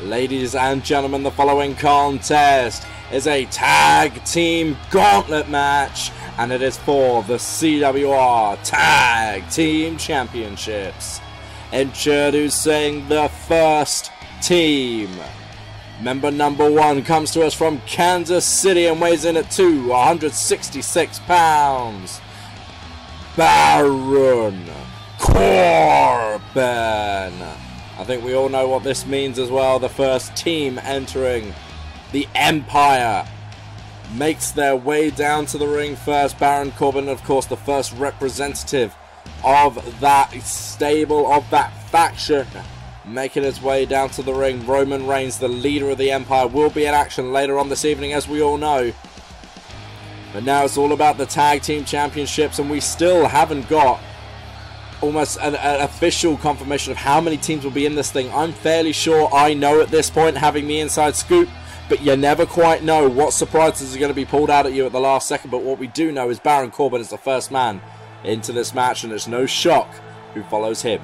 Ladies and gentlemen, the following contest is a tag team gauntlet match, and it is for the CWR Tag Team Championships. Introducing the first team. Member number 1 comes to us from Kansas City and weighs in at 166 pounds. Baron Corbin. I think we all know what this means as well. The first team entering the Empire makes their way down to the ring first. Baron Corbin, of course, the first representative of that stable, of that faction, making his way down to the ring. Roman Reigns, the leader of the Empire, will be in action later on this evening, as we all know. But now it's all about the Tag Team Championships, and we still haven't got almost an official confirmation of how many teams will be in this thing. I'm fairly sure I know at this point, having the inside scoop, but you never quite know what surprises are going to be pulled out at you at the last second. But what we do know is Baron Corbin is the first man into this match, and it's no shock who follows him.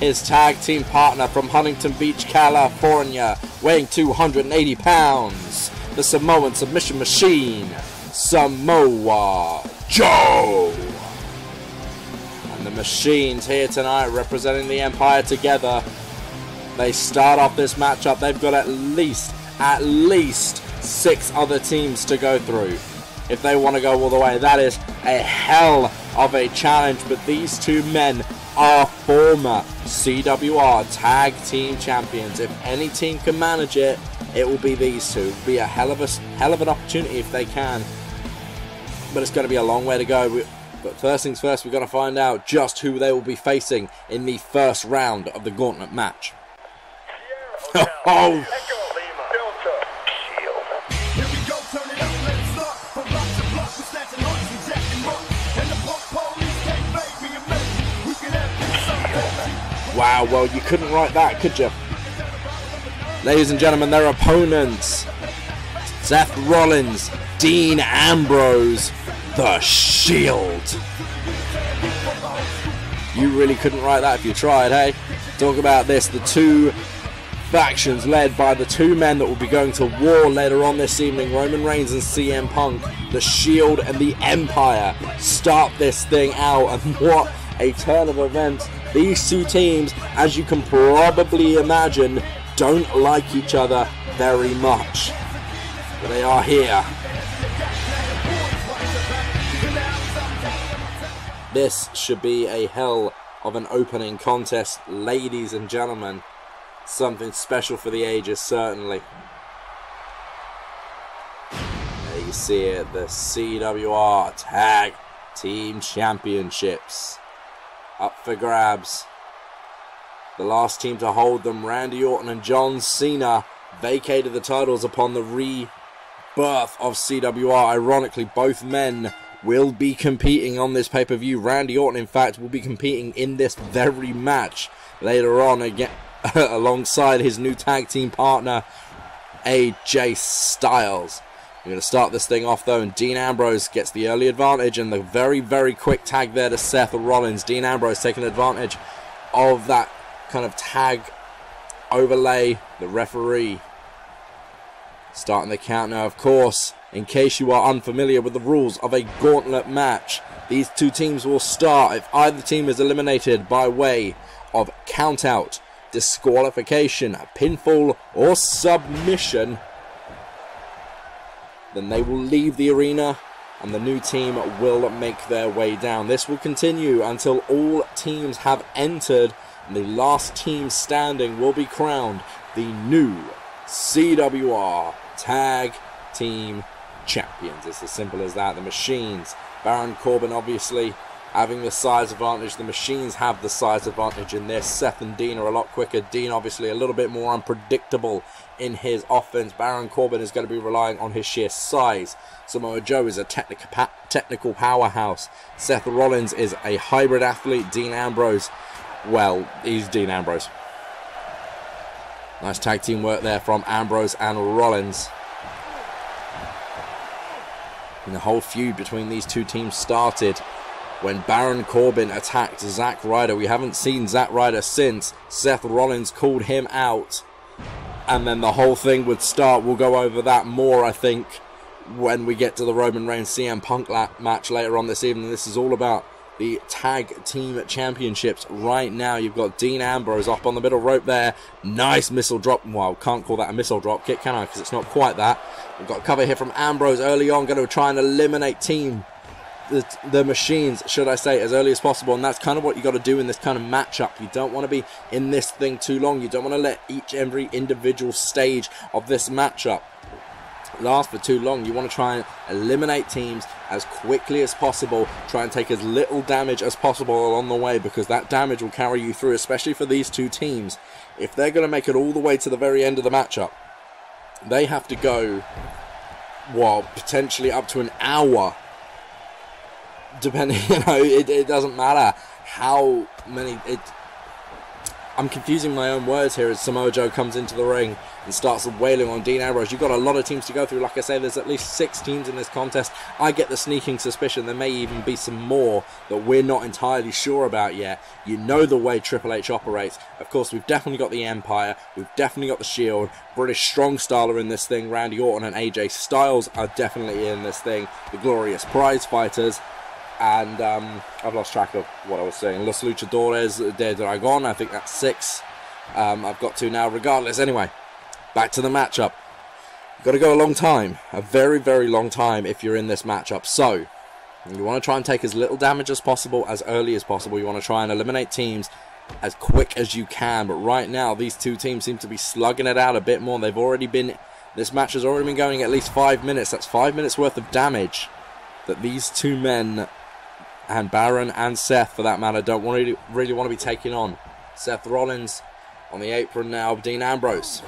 His tag team partner from Huntington Beach, California, weighing 280 pounds, the Samoan submission machine, Samoa Joe. And the Machine's here tonight representing the Empire together. They start off this matchup. They've got at least 6 other teams to go through if they want to go all the way. That is a hell of a challenge, but these two men are former CWR Tag Team Champions. If any team can manage it, it will be these two. It will be a hell of an opportunity if they can. But it's going to be a long way to go. But first things first, we've got to find out just who they will be facing in the first round of the Gauntlet match. Oh! Wow, well, you couldn't write that, could you? Ladies and gentlemen, their opponents: Seth Rollins, Dean Ambrose, The Shield. You really couldn't write that if you tried, hey? Talk about this, the two factions led by the two men that will be going to war later on this evening, Roman Reigns and CM Punk. The Shield and the Empire start this thing out, and what a turn of events. These two teams, as you can probably imagine, don't like each other very much. But they are here. This should be a hell of an opening contest, ladies and gentlemen. Something special for the ages, certainly. There you see it, the CWR Tag Team Championships. Up for grabs. The last team to hold them, Randy Orton and John Cena, vacated the titles upon the rebirth of CWR. Ironically, both men will be competing on this pay-per-view. Randy Orton, in fact, will be competing in this very match later on again, alongside his new tag team partner, AJ Styles. We're going to start this thing off though, and Dean Ambrose gets the early advantage, and the very, very quick tag there to Seth Rollins. Dean Ambrose taking advantage of that kind of tag overlay. The referee starting the count now, of course. In case you are unfamiliar with the rules of a gauntlet match, these two teams will start if either team is eliminated by way of count out, disqualification, pinfall, or submission. Then they will leave the arena and the new team will make their way down. This will continue until all teams have entered, and the last team standing will be crowned the new CWR Tag Team Champions. It's as simple as that. The Machines, Baron Corbin obviously having the size advantage. The Machines have the size advantage in this. Seth and Dean are a lot quicker. Dean obviously a little bit more unpredictable in his offense. Baron Corbin is going to be relying on his sheer size. Samoa Joe is a technical powerhouse. Seth Rollins is a hybrid athlete. Dean Ambrose, well, he's Dean Ambrose. Nice tag team work there from Ambrose and Rollins. And the whole feud between these two teams started when Baron Corbin attacked Zack Ryder. We haven't seen Zack Ryder since. Seth Rollins called him out, and then the whole thing would start. We'll go over that more, I think, when we get to the Roman Reigns CM Punk match later on this evening. This is all about the Tag Team Championships right now. You've got Dean Ambrose up on the middle rope there. Nice missile drop. Well, can't call that a missile drop kick, can I? Because it's not quite that. We've got a cover here from Ambrose early on. Going to try and eliminate the Machines, should I say, as early as possible. And that's kind of what you got to do in this kind of matchup. You don't want to be in this thing too long. You don't want to let every individual stage of this matchup last for too long. You want to try and eliminate teams as quickly as possible. Try and take as little damage as possible along the way, because that damage will carry you through, especially for these two teams. If they're going to make it all the way to the very end of the matchup, they have to go, well, potentially up to an hour, depending, it doesn't matter how many. I'm confusing my own words here as Samoa Joe comes into the ring and starts wailing on Dean Ambrose. You've got a lot of teams to go through. Like I say, there's at least 6 teams in this contest. I get the sneaking suspicion there may even be some more that we're not entirely sure about yet. You know the way Triple H operates. Of course, we've definitely got the Empire. We've definitely got the Shield. British Strong Style are in this thing. Randy Orton and AJ Styles are definitely in this thing. The Glorious Prize Fighters. And I've lost track of what I was saying. Los Luchadores de Dragon, I think that's 6. I've got 2 now. Regardless, anyway, back to the matchup. You've got to go a long time, a very, very long time if you're in this matchup. So, you want to try and take as little damage as possible, as early as possible. You want to try and eliminate teams as quick as you can. But right now, these two teams seem to be slugging it out a bit more. This match has already been going at least 5 minutes. That's 5 minutes worth of damage that these two men, and Baron and Seth for that matter, don't really want to be taking on. Seth Rollins on the apron now. Dean Ambrose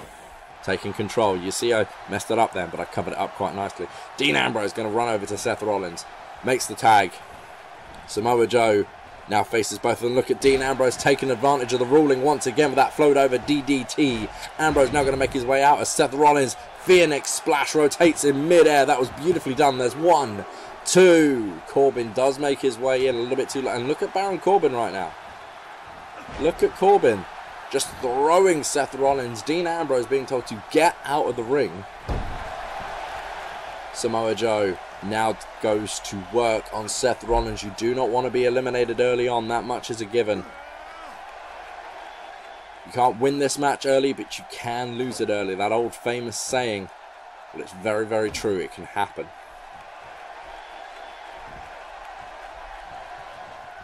taking control. You see I messed it up then, but I covered it up quite nicely. Dean Ambrose going to run over to Seth Rollins. Makes the tag. Samoa Joe now faces both of them. Look at Dean Ambrose taking advantage of the ruling once again with that float over DDT. Ambrose now going to make his way out as Seth Rollins Phoenix Splash rotates in midair. That was beautifully done. There's 1, 2. Corbin does make his way in a little bit too late. And look at Baron Corbin right now. Look at Corbin just throwing Seth Rollins. Dean Ambrose being told to get out of the ring. Samoa Joe now goes to work on Seth Rollins. You do not want to be eliminated early on. That much is a given. You can't win this match early, but you can lose it early. That old famous saying, well, it's very, very true. It can happen.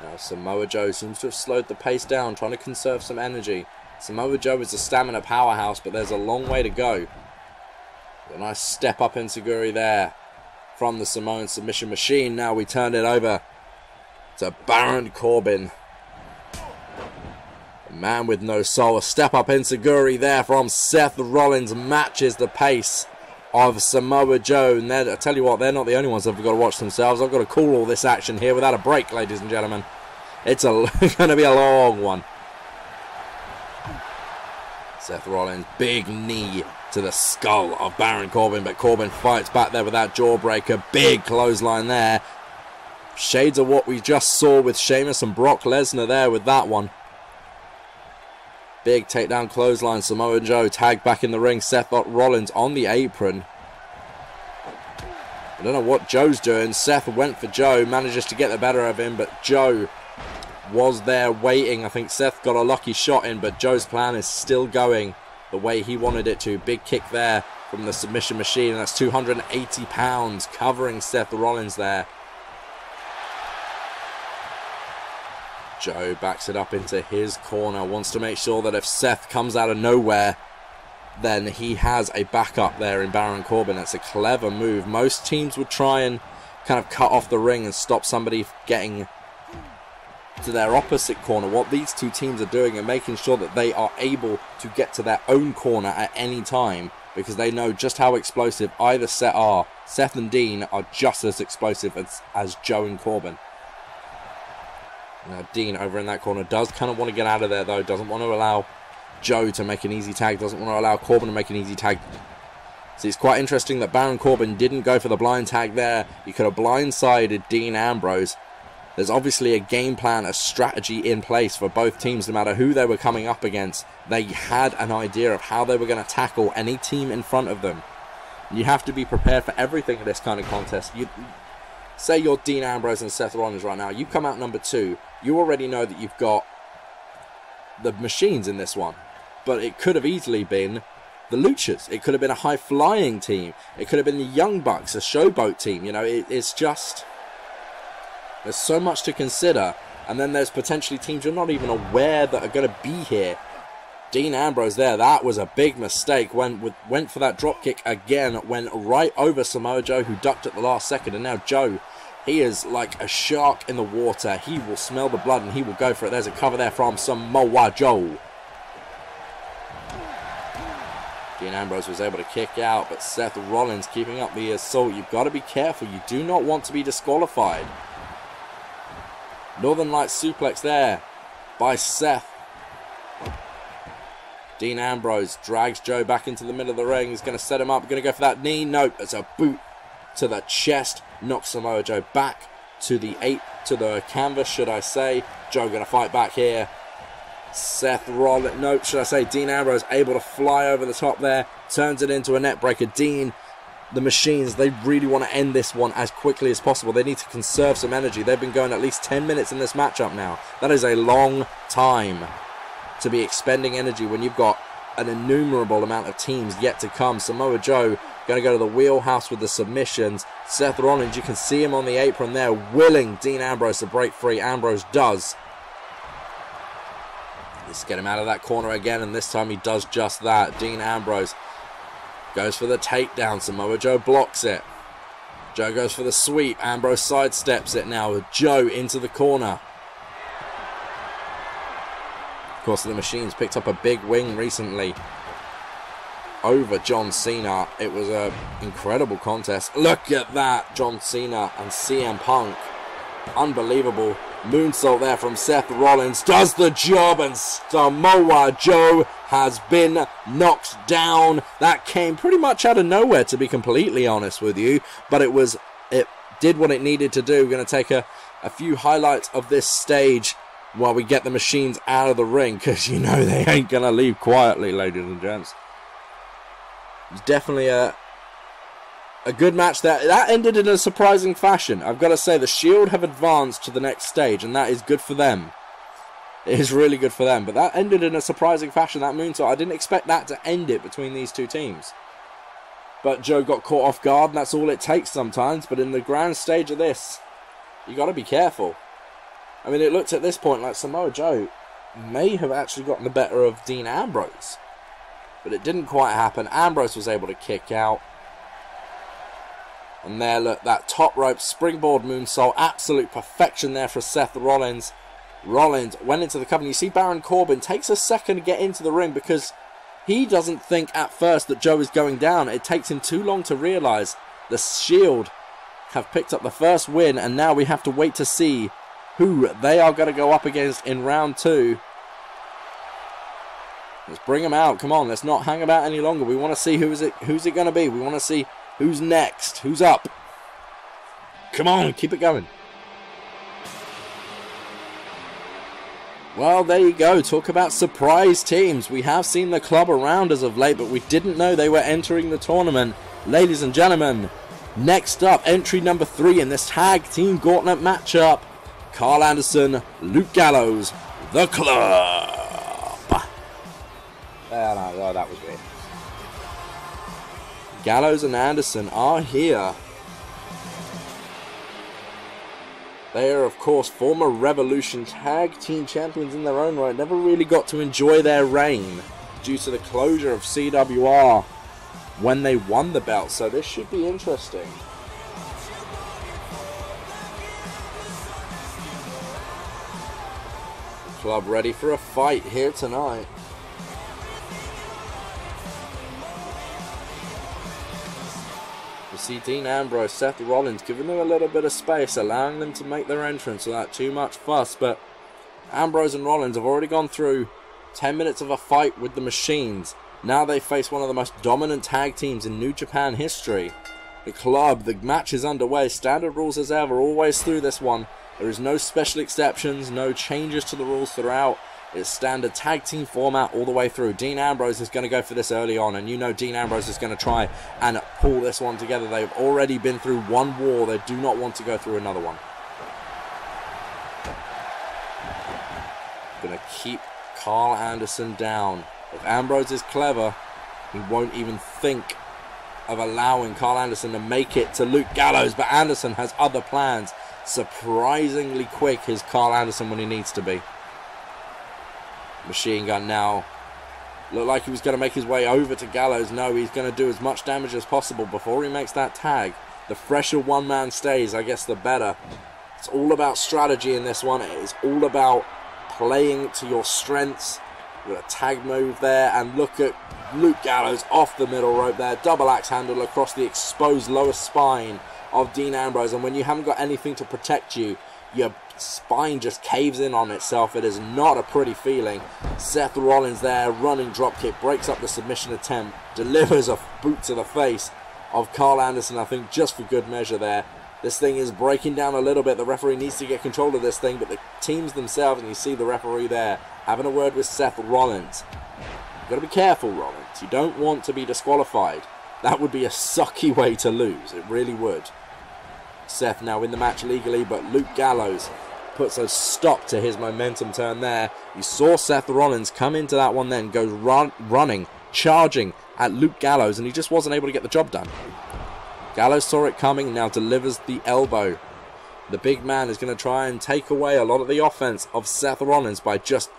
Now Samoa Joe seems to have slowed the pace down, trying to conserve some energy. Samoa Joe is a stamina powerhouse, but there's a long way to go. A nice step up enziguri there from the Samoan submission machine. Now we turn it over to Baron Corbin. The man with no soul. A step up enziguri there from Seth Rollins matches the pace of Samoa Joe. And I tell you what, they're not the only ones that have got to watch themselves. I've got to call all this action here without a break, ladies and gentlemen. It's going to be a long one. Seth Rollins, big knee to the skull of Baron Corbin, but Corbin fights back there with that jawbreaker. Big clothesline there. Shades of what we just saw with Sheamus and Brock Lesnar there with that one. Big takedown clothesline. Samoa Joe tagged back in the ring. Seth Rollins on the apron. I don't know what Joe's doing. Seth went for Joe, manages to get the better of him, but Joe was there waiting. I think Seth got a lucky shot in, but Joe's plan is still going the way he wanted it to. Big kick there from the submission machine, and that's 280 pounds covering Seth Rollins there. Joe backs it up into his corner, wants to make sure that if Seth comes out of nowhere, then he has a backup there in Baron Corbin. That's a clever move. Most teams would try and kind of cut off the ring and stop somebody getting to their opposite corner. What these two teams are doing are making sure that they are able to get to their own corner at any time, because they know just how explosive either set are. Seth and Dean are just as explosive as Joe and Corbin. Now Dean over in that corner does kind of want to get out of there though, doesn't want to allow Joe to make an easy tag, doesn't want to allow Corbin to make an easy tag. See, it's quite interesting that Baron Corbin didn't go for the blind tag there. He could have blindsided Dean Ambrose. There's obviously a game plan, a strategy in place for both teams. No matter who they were coming up against, they had an idea of how they were going to tackle any team in front of them. You have to be prepared for everything in this kind of contest. Say you're Dean Ambrose and Seth Rollins right now. You come out number 2. You already know that you've got the machines in this one. But it could have easily been the Luchas. It could have been a high-flying team. It could have been the Young Bucks, a showboat team. You know, it's just... There's so much to consider. And then there's potentially teams you're not even aware that are going to be here. Dean Ambrose there, that was a big mistake. Went for that dropkick again. Went right over Samoa Joe, who ducked at the last second. And now Joe, he is like a shark in the water. He will smell the blood and he will go for it. There's a cover there from Samoa Joe. Dean Ambrose was able to kick out, but Seth Rollins keeping up the assault. You've got to be careful. You do not want to be disqualified. Northern Lights suplex there by Seth. Dean Ambrose drags Joe back into the middle of the ring. He's going to set him up. Going to go for that knee. Nope, it's a boot to the chest. Knocks Samoa Joe back to the canvas, should I say. Joe going to fight back here. Seth Rollins, nope, should I say Dean Ambrose able to fly over the top there. Turns it into a net breaker. Dean, the machines, they really want to end this one as quickly as possible. They need to conserve some energy. They've been going at least 10 minutes in this matchup now. That is a long time to be expending energy when you've got an innumerable amount of teams yet to come. Samoa Joe going to go to the wheelhouse with the submissions. Seth Rollins, you can see him on the apron there, willing Dean Ambrose to break free. Ambrose does. Let's get him out of that corner again, and this time he does just that. Dean Ambrose goes for the takedown. Samoa Joe blocks it. Joe goes for the sweep. Ambrose sidesteps it now with Joe into the corner. Of course, the Machines picked up a big win recently over John Cena. It was an incredible contest. Look at that. John Cena and CM Punk. Unbelievable. Moonsault there from Seth Rollins. Does the job, and Samoa Joe has been knocked down. That came pretty much out of nowhere, to be completely honest with you. But it did what it needed to do. We're going to take a few highlights of this stage while we get the Machines out of the ring, because you know they ain't going to leave quietly, ladies and gents. It's definitely a good match there. That ended in a surprising fashion. I've got to say, the Shield have advanced to the next stage, and that is good for them. It is really good for them. But that ended in a surprising fashion, that moonsault. I didn't expect that to end it between these two teams. But Joe got caught off guard, and that's all it takes sometimes. But in the grand stage of this, you got to be careful. I mean, it looked at this point like Samoa Joe may have actually gotten the better of Dean Ambrose. But it didn't quite happen. Ambrose was able to kick out. And there, look, that top rope springboard moonsault. Absolute perfection there for Seth Rollins. Rollins went into the cover. And you see Baron Corbin takes a second to get into the ring because he doesn't think at first that Joe is going down. It takes him too long to realise the Shield have picked up the first win. And now we have to wait to see who they are going to go up against in round 2. Let's bring them out. Come on, let's not hang about any longer. We want to see who's it going to be. We want to see who's next? Who's up? Come on, keep it going. Well, there you go. Talk about surprise teams. We have seen the club around as of late, but we didn't know they were entering the tournament. Ladies and gentlemen, next up, entry number 3 in this tag team gauntlet matchup. Carl Anderson, Luke Gallows, The Club. Oh, that was weird. Gallows and Anderson are here. They are, of course, former Revolution Tag Team Champions in their own right. Never really got to enjoy their reign due to the closure of CWR when they won the belt, so this should be interesting. Club ready for a fight here tonight. You see Dean Ambrose, Seth Rollins giving them a little bit of space, allowing them to make their entrance without too much fuss, but Ambrose and Rollins have already gone through 10 minutes of a fight with the Machines. Now they face one of the most dominant tag teams in New Japan history. The Club, the match is underway, standard rules as ever, always through this one. There is no special exceptions, no changes to the rules throughout. It's standard tag team format all the way through. Dean Ambrose is going to go for this early on, and you know Dean Ambrose is going to try and pull this one together. They've already been through one war. They do not want to go through another one. Going to keep Carl Anderson down. If Ambrose is clever, he won't even think of allowing Carl Anderson to make it to Luke Gallows, but Anderson has other plans. Surprisingly quick is Carl Anderson when he needs to be. Machine Gun now looked like he was going to make his way over to Gallows. No, he's going to do as much damage as possible before he makes that tag. The fresher one man stays, I guess the better. It's all about strategy in this one. It is all about playing to your strengths. We've got a tag move there, and look at Luke Gallows off the middle rope there. Double axe handle across the exposed lower spine of Dean Ambrose, and when you haven't got anything to protect you, your spine just caves in on itself. It is not a pretty feeling. Seth Rollins there, running dropkick, breaks up the submission attempt, delivers a boot to the face of Carl Anderson, I think just for good measure there. This thing is breaking down a little bit. The referee needs to get control of this thing, but the teams themselves, and you see the referee there, having a word with Seth Rollins. You've got to be careful, Rollins. You don't want to be disqualified. That would be a sucky way to lose. It really would. Seth now in the match legally, but Luke Gallows puts a stop to his momentum turn there. You saw Seth Rollins come into that one then, goes running, charging at Luke Gallows, and he just wasn't able to get the job done. Gallows saw it coming, now delivers the elbow. The big man is going to try and take away a lot of the offense of Seth Rollins by just...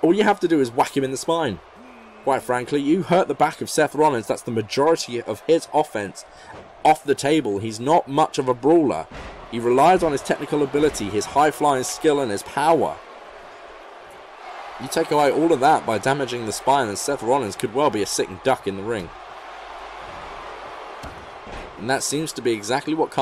all you have to do is whack him in the spine. Quite frankly, you hurt the back of Seth Rollins. That's the majority of his offense off the table. He's not much of a brawler. He relies on his technical ability, his high-flying skill, and his power. You take away all of that by damaging the spine, and Seth Rollins could well be a sitting duck in the ring. And that seems to be exactly what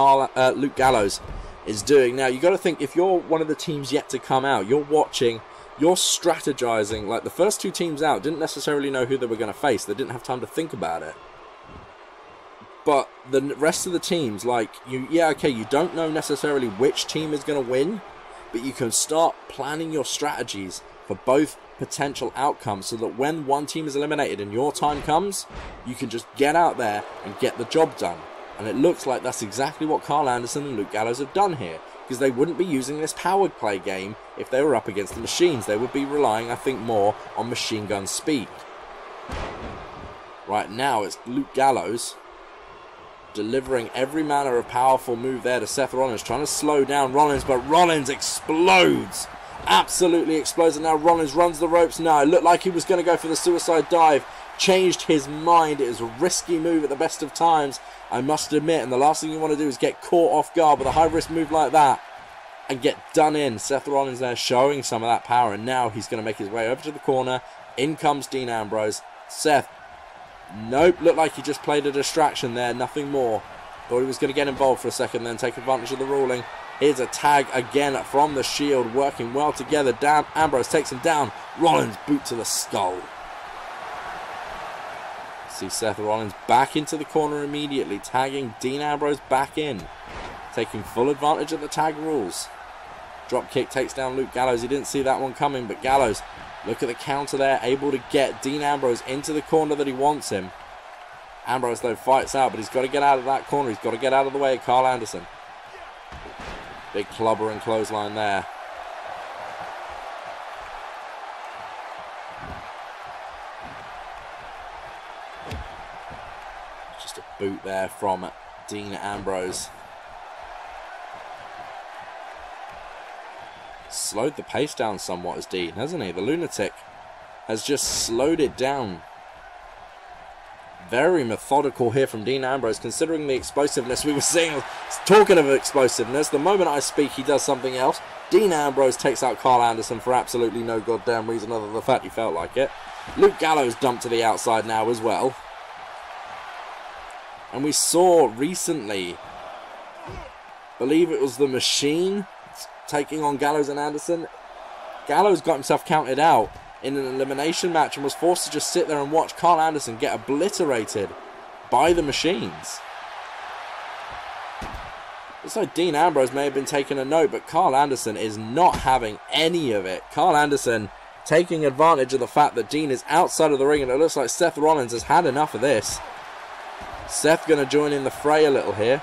Luke Gallows is doing. Now, you got to think, if you're one of the teams yet to come out, you're watching, you're strategizing. Like, the first two teams out didn't necessarily know who they were going to face. They didn't have time to think about it. But the rest of the teams, like, you don't know necessarily which team is going to win, but you can start planning your strategies for both potential outcomes so that when one team is eliminated and your time comes, you can just get out there and get the job done. And it looks like that's exactly what Carl Anderson and Luke Gallows have done here, because they wouldn't be using this power play game if they were up against the Machines. They would be relying, I think, more on machine gun speed. Right now, it's Luke Gallows delivering every manner of powerful move there to Seth Rollins, trying to slow down Rollins, but Rollins explodes. Absolutely explodes, and now Rollins runs the ropes. No, it looked like he was going to go for the suicide dive. Changed his mind. It was a risky move at the best of times, I must admit, and the last thing you want to do is get caught off guard with a high-risk move like that and get done in. Seth Rollins there showing some of that power, and now he's going to make his way over to the corner. In comes Dean Ambrose. Seth, nope, looked like he just played a distraction there, nothing more. Thought he was going to get involved for a second, then take advantage of the ruling. Here's a tag again from the Shield, working well together. Down, Ambrose takes him down. Rollins boot to the skull. See Seth Rollins back into the corner immediately, tagging Dean Ambrose back in, taking full advantage of the tag rules. Drop kick takes down Luke Gallows. He didn't see that one coming, but Gallows, look at the counter there, able to get Dean Ambrose into the corner that he wants him. Ambrose, though, fights out, but he's got to get out of that corner. He's got to get out of the way of Carl Anderson. Big clubber and clothesline there. Just a boot there from Dean Ambrose. Slowed the pace down somewhat as Dean, hasn't he? The lunatic has just slowed it down. Very methodical here from Dean Ambrose, considering the explosiveness we were seeing. Talking of explosiveness, the moment I speak, he does something else. Dean Ambrose takes out Carl Anderson for absolutely no goddamn reason other than the fact he felt like it. Luke Gallows dumped to the outside now as well. And we saw recently, believe it was the Machine taking on Gallows and Anderson. Gallows got himself counted out in an elimination match and was forced to just sit there and watch Carl Anderson get obliterated by the Machines. Looks like Dean Ambrose may have been taking a note, but Carl Anderson is not having any of it. Carl Anderson taking advantage of the fact that Dean is outside of the ring, and it looks like Seth Rollins has had enough of this. Seth going to join in the fray a little here.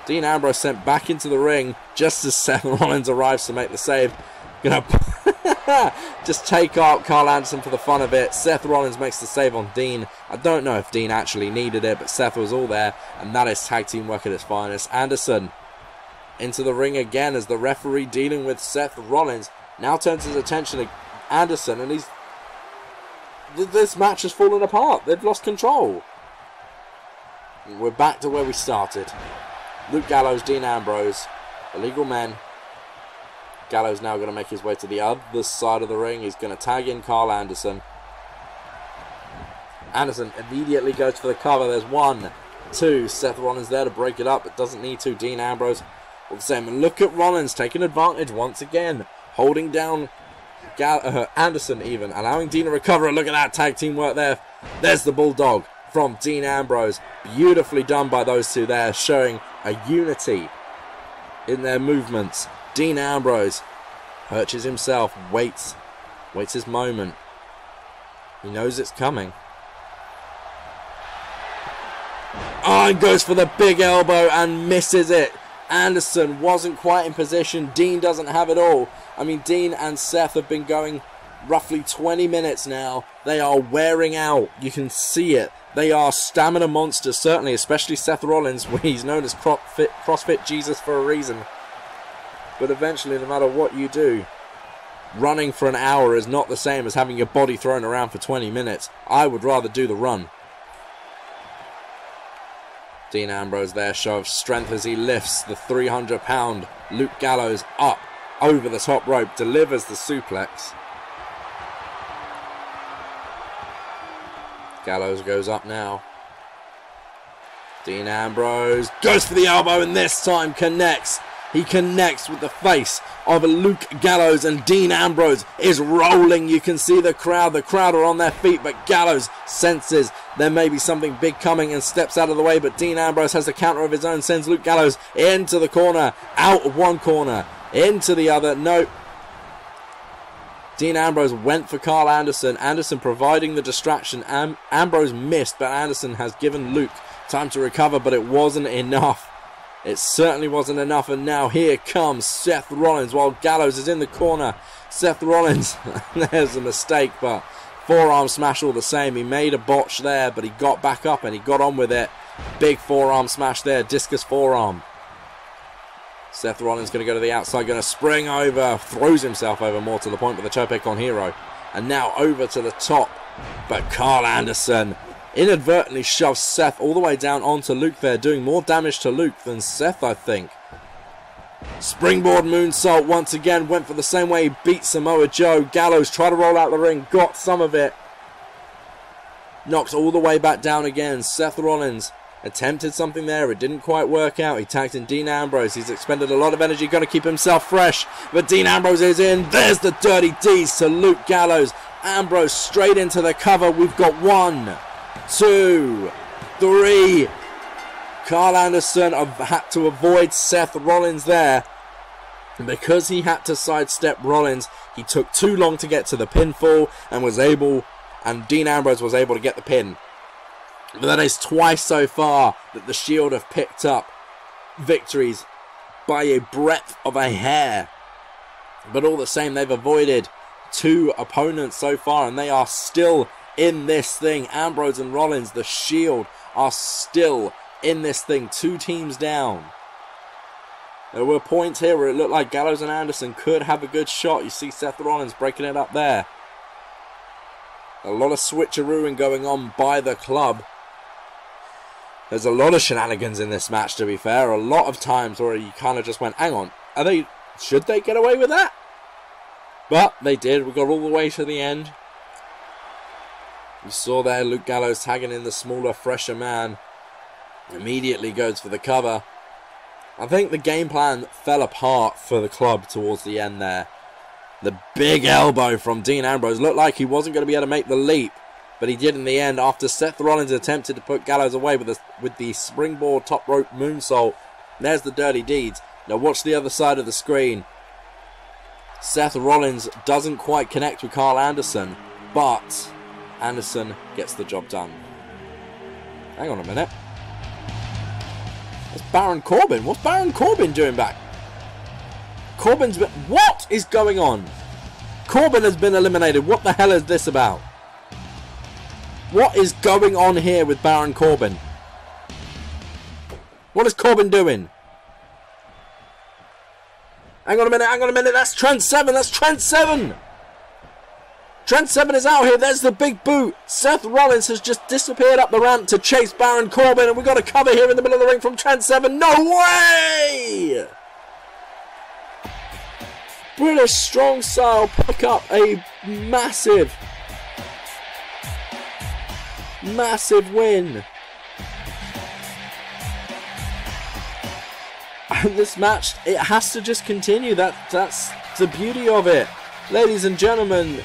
Dean Ambrose sent back into the ring just as Seth Rollins arrives to make the save. Gonna just take out Carl Anderson for the fun of it. Seth Rollins makes the save on Dean. I don't know if Dean actually needed it, but Seth was all there, and that is tag team work at its finest. Anderson into the ring again as the referee dealing with Seth Rollins now turns his attention to Anderson, and this match has fallen apart. They've lost control. We're back to where we started. Luke Gallows, Dean Ambrose, illegal men. Gallows now going to make his way to the other side of the ring. He's going to tag in Carl Anderson. Anderson immediately goes for the cover. There's 1, 2. Seth Rollins there to break it up, but doesn't need to. Dean Ambrose all the same. And look at Rollins taking advantage once again. Holding down Anderson even. Allowing Dean to recover. Look at that tag team work there. There's the Bulldog from Dean Ambrose. Beautifully done by those two there. Showing a unity in their movements. Dean Ambrose perches himself, waits his moment. He knows it's coming. Oh, and goes for the big elbow and misses it. Anderson wasn't quite in position. Dean doesn't have it all. I mean, Dean and Seth have been going roughly 20 minutes now. They are wearing out. You can see it. They are stamina monsters, certainly, especially Seth Rollins. He's known as CrossFit Jesus for a reason. But eventually, no matter what you do, running for an hour is not the same as having your body thrown around for 20 minutes. I would rather do the run. Dean Ambrose there, show of strength as he lifts the 300-pound Luke Gallows up over the top rope, delivers the suplex. Gallows goes up now. Dean Ambrose goes for the elbow and this time connects. He connects with the face of Luke Gallows, and Dean Ambrose is rolling. You can see the crowd. The crowd are on their feet, but Gallows senses there may be something big coming and steps out of the way, but Dean Ambrose has the counter of his own, sends Luke Gallows into the corner, out of one corner, into the other. Nope. Dean Ambrose went for Carl Anderson. Anderson providing the distraction. Ambrose missed, but Anderson has given Luke time to recover, but it wasn't enough. It certainly wasn't enough, and now here comes Seth Rollins while Gallows is in the corner. Seth Rollins, there's a mistake, but forearm smash all the same. He made a botch there, but he got back up and he got on with it. Big forearm smash there, discus forearm. Seth Rollins going to go to the outside, going to spring over, throws himself over more to the point with the Tope Con Hero. And now over to the top, but Carl Anderson inadvertently shoves Seth all the way down onto Luke there, doing more damage to Luke than Seth, I think. Springboard moonsault once again, went for the same way he beat Samoa Joe. Gallows tried to roll out the ring, got some of it. Knocks all the way back down again. Seth Rollins attempted something there, it didn't quite work out. He tagged in Dean Ambrose. He's expended a lot of energy, going to keep himself fresh, but Dean Ambrose is in. There's the dirty D's to Luke Gallows. Ambrose straight into the cover. We've got 1, 2, 3. Carl Anderson had to avoid Seth Rollins there. And because he had to sidestep Rollins, he took too long to get to the pinfall and Dean Ambrose was able to get the pin. But that is twice so far that the Shield have picked up victories by a breadth of a hair. But all the same, they've avoided 2 opponents so far, and they are still in this thing. Ambrose and Rollins, the Shield, are still in this thing, 2 teams down. There were points here where it looked like Gallows and Anderson could have a good shot. You see Seth Rollins breaking it up there. A lot of switcherooing going on by the club. There's a lot of shenanigans in this match, to be fair. A lot of times where you kind of just went, hang on, should they get away with that? But they did. We got all the way to the end. You saw there Luke Gallows tagging in the smaller, fresher man. Immediately goes for the cover. I think the game plan fell apart for the club towards the end there. The big elbow from Dean Ambrose looked like he wasn't going to be able to make the leap, but he did in the end after Seth Rollins attempted to put Gallows away with the springboard top rope moonsault. There's the dirty deeds. Now watch the other side of the screen. Seth Rollins doesn't quite connect with Carl Anderson, but Anderson gets the job done. Hang on a minute. It's Baron Corbin. What's Baron Corbin doing back? What is going on? Corbin has been eliminated. What the hell is this about? What is going on here with Baron Corbin? What is Corbin doing? Hang on a minute. That's Trent Seven. Trent Seven is out here. There's the big boot. Seth Rollins has just disappeared up the ramp to chase Baron Corbin, and we've got a cover here in the middle of the ring from Trent Seven. No way! British Strong Style pick up a massive win. And this match, it has to just continue. That's the beauty of it. Ladies and gentlemen,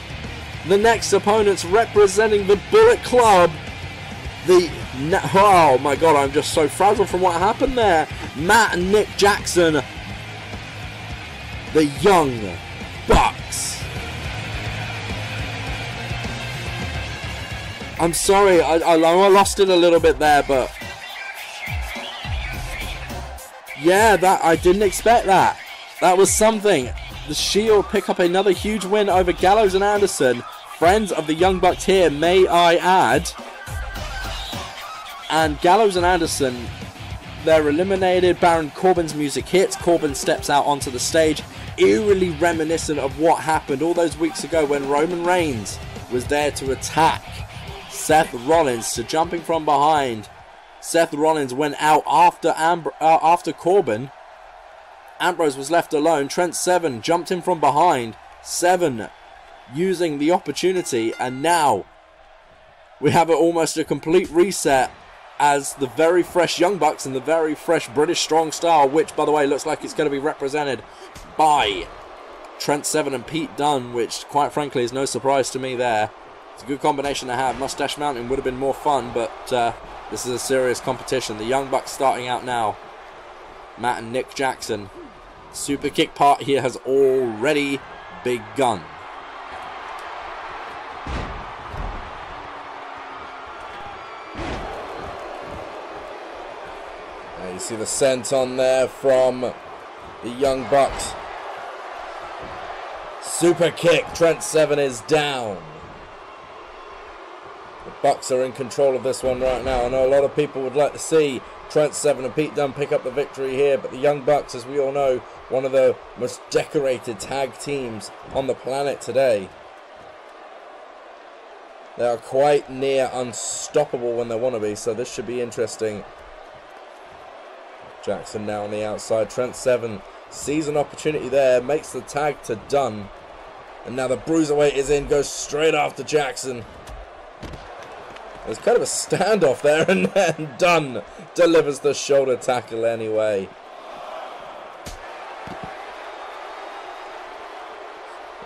the next opponents representing the Bullet Club. Oh my god, I'm just so frazzled from what happened there. Matt and Nick Jackson, the Young Bucks. I'm sorry, I lost it a little bit there, but yeah, I didn't expect that. That was something. The Shield pick up another huge win over Gallows and Anderson. Friends of the Young Bucks here, may I add. And Gallows and Anderson, they're eliminated. Baron Corbin's music hits. Corbin steps out onto the stage. Eerily reminiscent of what happened all those weeks ago when Roman Reigns was there to attack Seth Rollins, to jumping from behind. Seth Rollins went out after Corbin. Ambrose was left alone. Trent Seven jumped in from behind. Seven using the opportunity, and now we have almost a complete reset as the very fresh Young Bucks and the very fresh British Strong Style, which by the way looks like it's going to be represented by Trent Seven and Pete Dunne, which quite frankly is no surprise to me there. It's a good combination to have. Mustache Mountain would have been more fun, but this is a serious competition. The Young Bucks starting out now. Matt and Nick Jackson. Super kick part here has already begun. You see the scent on there from the Young Bucks. Super kick. Trent Seven is down. The Bucks are in control of this one right now. I know a lot of people would like to see Trent Seven and Pete Dunne pick up the victory here, but the Young Bucks, as we all know, one of the most decorated tag teams on the planet today. They are quite near unstoppable when they want to be, so this should be interesting. Jackson now on the outside. Trent Seven sees an opportunity there, makes the tag to Dunne, and now the Bruiserweight is in, goes straight after Jackson. There's kind of a standoff there, and then Dunne delivers the shoulder tackle anyway.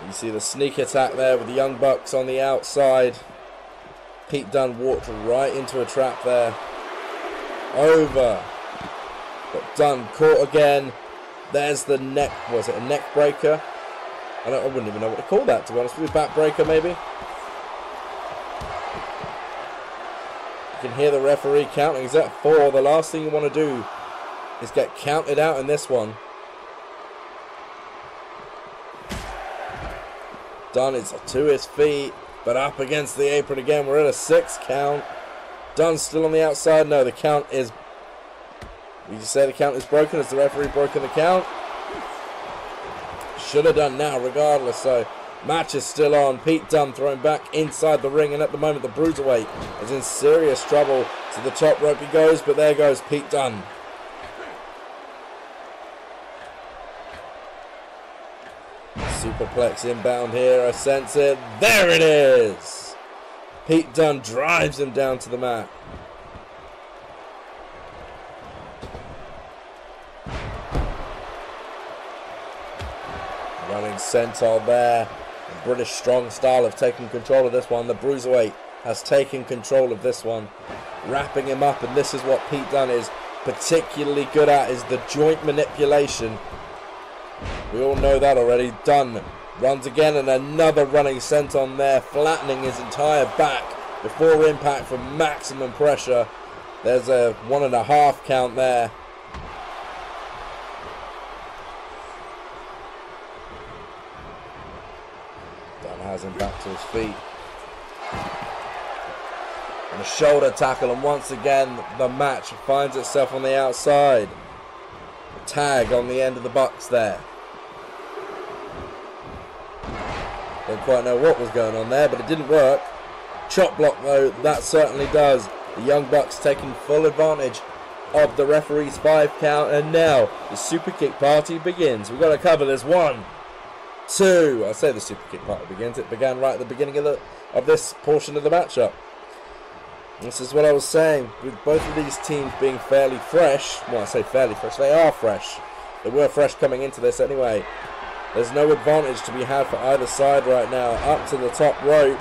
You see the sneak attack there with the Young Bucks on the outside. Pete Dunne walked right into a trap there. Over. But Dunne caught again. There's the neck. Was it a neck breaker? I wouldn't even know what to call that, to be honest with you. Back breaker, maybe? You can hear the referee counting. Is that 4? The last thing you want to do is get counted out in this one. Dunne is to his feet, but up against the apron again. We're at a 6 count. Dunn still on the outside. No, the count is... Did you say the count is broken? Has the referee broken the count? Should have done now, regardless. So, match is still on. Pete Dunne thrown back inside the ring. And at the moment, the Bruiserweight is in serious trouble. To the top rope he goes, but there goes Pete Dunne. Superplex inbound here. I sense it. There it is! Pete Dunne drives him down to the mat. Running senton there. The British strong style of taking control of this one. The Bruiserweight has taken control of this one. Wrapping him up, and this is what Pete Dunne is particularly good at, is the joint manipulation. We all know that already. Dunne runs again, and another running senton there, flattening his entire back before impact for maximum pressure. There's a 1.5 count there. Dunne has him back to his feet. And a shoulder tackle, and once again the match finds itself on the outside. A tag on the end of the Bucks there. Don't quite know what was going on there, but it didn't work. Chop block though, that certainly does. The Young Bucks taking full advantage of the referee's 5 count, and now the super kick party begins. We've got to cover this. 1, 2. I say the super kick party begins. It began right at the beginning of this portion of the matchup. This is what I was saying, with both of these teams being fairly fresh. Well, I say fairly fresh, they are fresh. They were fresh coming into this anyway. There's no advantage to be had for either side right now. Up to the top rope.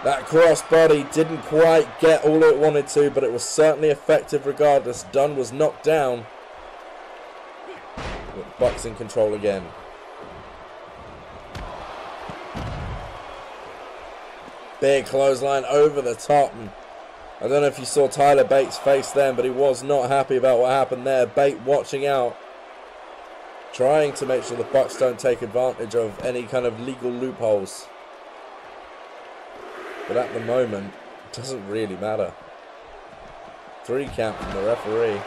That crossbody didn't quite get all it wanted to, but it was certainly effective regardless. Dunne was knocked down. With the Bucks in control again. Big clothesline over the top. And I don't know if you saw Tyler Bate's face then, but he was not happy about what happened there. Bate watching out, trying to make sure the Bucks don't take advantage of any kind of legal loopholes. But at the moment, it doesn't really matter. 3 count from the referee.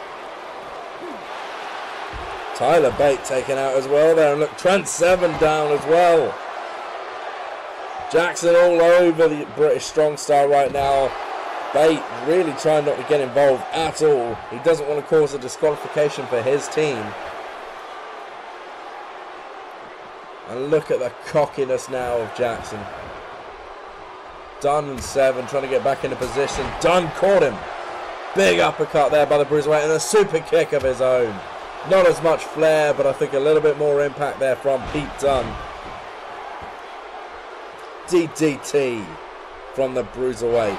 Tyler Bate taken out as well there. And look, Trent Seven down as well. Jackson all over the British strong style right now. Bate really trying not to get involved at all. He doesn't want to cause a disqualification for his team. And look at the cockiness now of Jackson. Dunne and Seven trying to get back into position. Dunne caught him. Big uppercut there by the Bruiserweight, and a super kick of his own. Not as much flair, but I think a little bit more impact there from Pete Dunne. DDT from the Bruiserweight.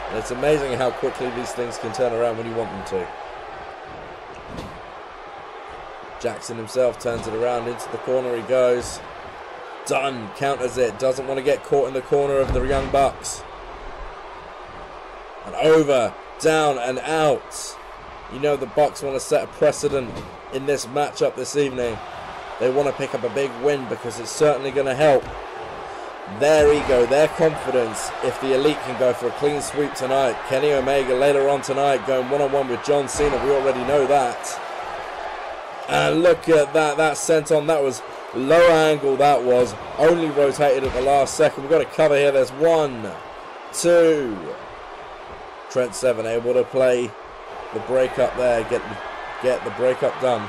And it's amazing how quickly these things can turn around when you want them to. Jackson himself turns it around, into the corner he goes. Dunne counters it, doesn't want to get caught in the corner of the Young Bucks. And over, down and out. You know the Bucks want to set a precedent in this matchup this evening. They want to pick up a big win because it's certainly going to help their ego, their confidence, if the Elite can go for a clean sweep tonight. Kenny Omega later on tonight going one-on-one with John Cena. We already know that. And look at that. That senton. That was low angle. That was only rotated at the last second. We've got to cover here. There's 1, 2. Trent Seven able to play the breakup there. Get the breakup done.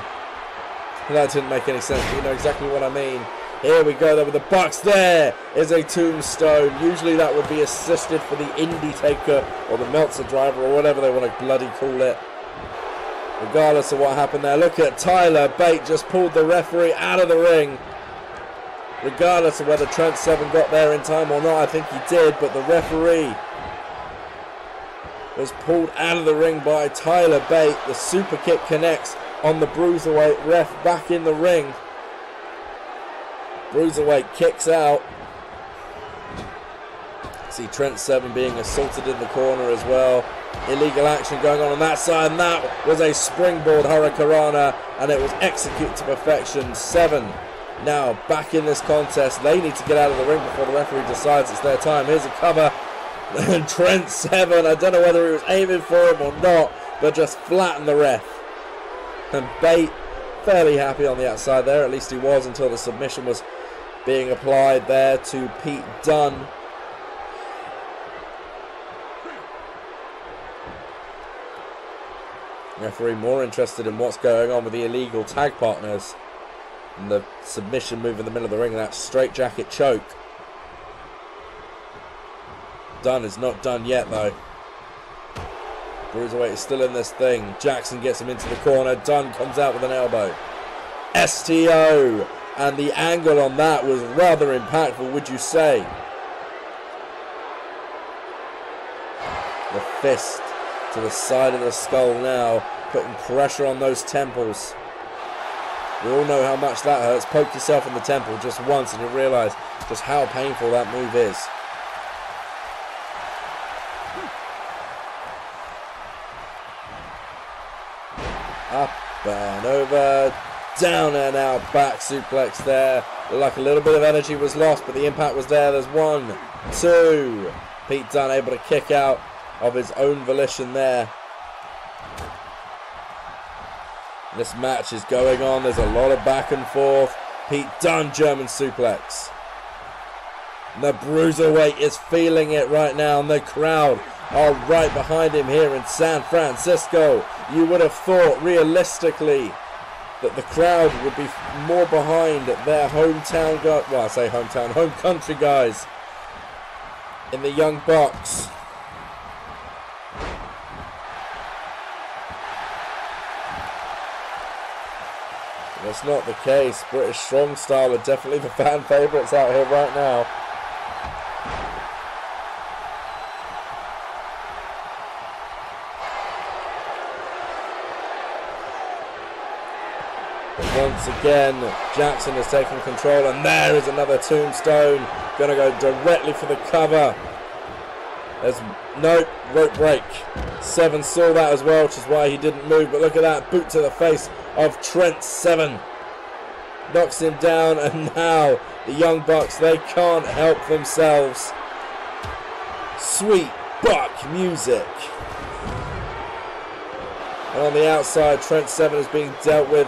That didn't make any sense. But you know exactly what I mean. Here we go, though, with the Bucks. There is a tombstone. Usually that would be assisted for the Indie Taker or the Meltzer Driver or whatever they want to bloody call it. Regardless of what happened there. Look at Tyler Bate just pulled the referee out of the ring. Regardless of whether Trent Seven got there in time or not, I think he did. But the referee was pulled out of the ring by Tyler Bate. The super kick connects on the Bruiserweight. Ref back in the ring. Bruiserweight kicks out. See Trent Seven being assaulted in the corner as well. Illegal action going on that side, and that was a springboard hurricanrana, and it was executed to perfection. Seven now back in this contest. They need to get out of the ring before the referee decides it's their time. Here's a cover. And Trent Seven, I don't know whether he was aiming for him or not, but just flattened the ref. And Bate fairly happy on the outside there, at least he was until the submission was being applied there to Pete Dunne. Referee more interested in what's going on with the illegal tag partners. And the submission move in the middle of the ring, and that straitjacket choke. Dunne is not done yet though. Bruiserweight is still in this thing. Jackson gets him into the corner. Dunne comes out with an elbow. STO. And the angle on that was rather impactful, would you say? The fist to the side of the skull now, putting pressure on those temples. We all know how much that hurts. Poke yourself in the temple just once and you'll realise just how painful that move is. Up and over, down and out, back suplex there. Looked like a little bit of energy was lost, but the impact was there. There's 1, 2. Pete Dunne able to kick out of his own volition there. This match is going on. There's a lot of back and forth. Pete Dunne, German suplex. And the Bruiserweight is feeling it right now, and the crowd are right behind him here in San Francisco. You would have thought, realistically, that the crowd would be more behind their hometown guys. Well, I say hometown, home country guys in the Young Bucks. That's not the case. British Strong Style are definitely the fan favourites out here right now. But once again, Jackson has taken control, and there is another tombstone. Going to go directly for the cover. There's no rope break. Seven saw that as well, which is why he didn't move. But look at that boot to the face of Trent Seven. Knocks him down, and now the Young Bucks, they can't help themselves. Sweet Buck music. And on the outside, Trent Seven is being dealt with.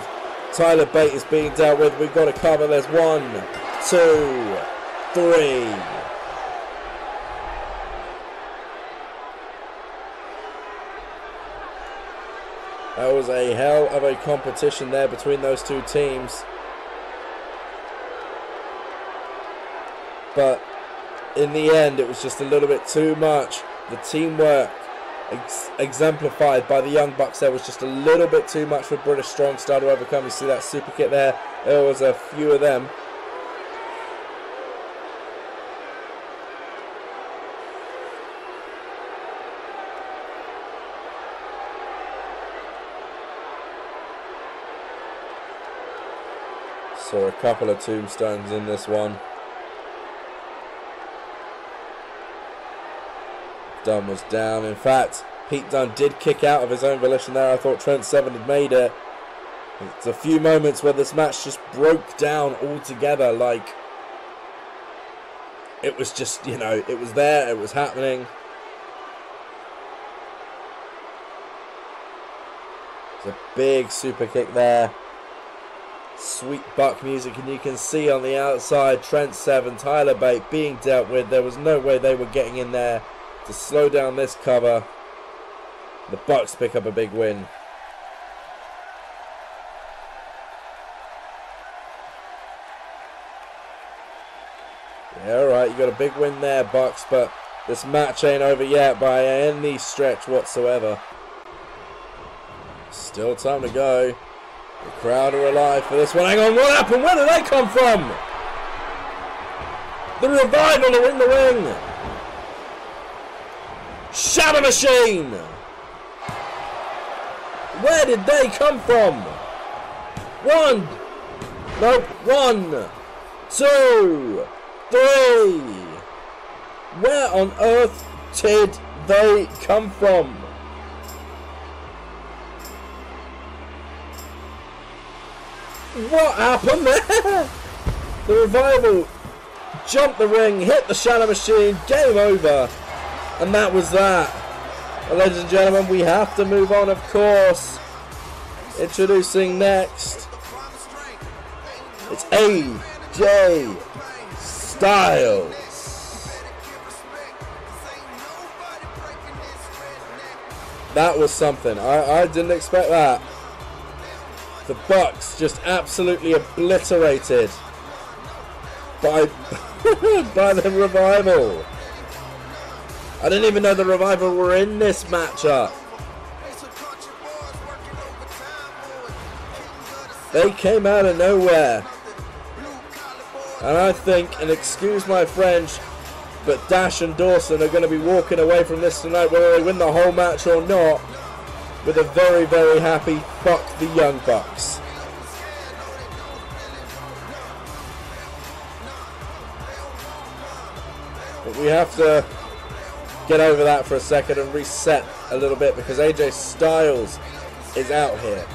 Tyler Bate is being dealt with. We've got a cover. There's 1, 2, 3. That was a hell of a competition there between those two teams. But in the end, it was just a little bit too much. The teamwork exemplified by the Young Bucks there was just a little bit too much for British Strong Style to overcome. You see that super kick there? There was a few of them. Saw a couple of tombstones in this one. Dunne was down. In fact, Pete Dunne did kick out of his own volition there. I thought Trent Seven had made it. It's a few moments where this match just broke down altogether. Like, it was just, you know, it was there, it was happening. It's a big super kick there. Sweet Buck music, and you can see on the outside Trent Seven, Tyler Bate being dealt with. There was no way they were getting in there to slow down this cover. The Bucks pick up a big win. Yeah, alright, you got a big win there, Bucks, but this match ain't over yet by any stretch whatsoever. Still time to go. The crowd are alive for this one. Hang on, what happened? Where did they come from? The Revival are in the ring. Shadow Machine. Where did they come from? 1, 2, 3. Where on earth did they come from? What happened there? The Revival jumped the ring, hit the Shadow Machine, game over. And that was that. Well, ladies and gentlemen, we have to move on, of course. Introducing next, it's AJ Styles. That was something. I didn't expect that. The Bucks just absolutely obliterated by the Revival. I didn't even know the Revival were in this matchup. They came out of nowhere. And I think, and excuse my French, but Dash and Dawson are going to be walking away from this tonight, whether they win the whole match or not, with a very, very happy fuck the Young Bucks. But we have to get over that for a second and reset a little bit, because AJ Styles is out here.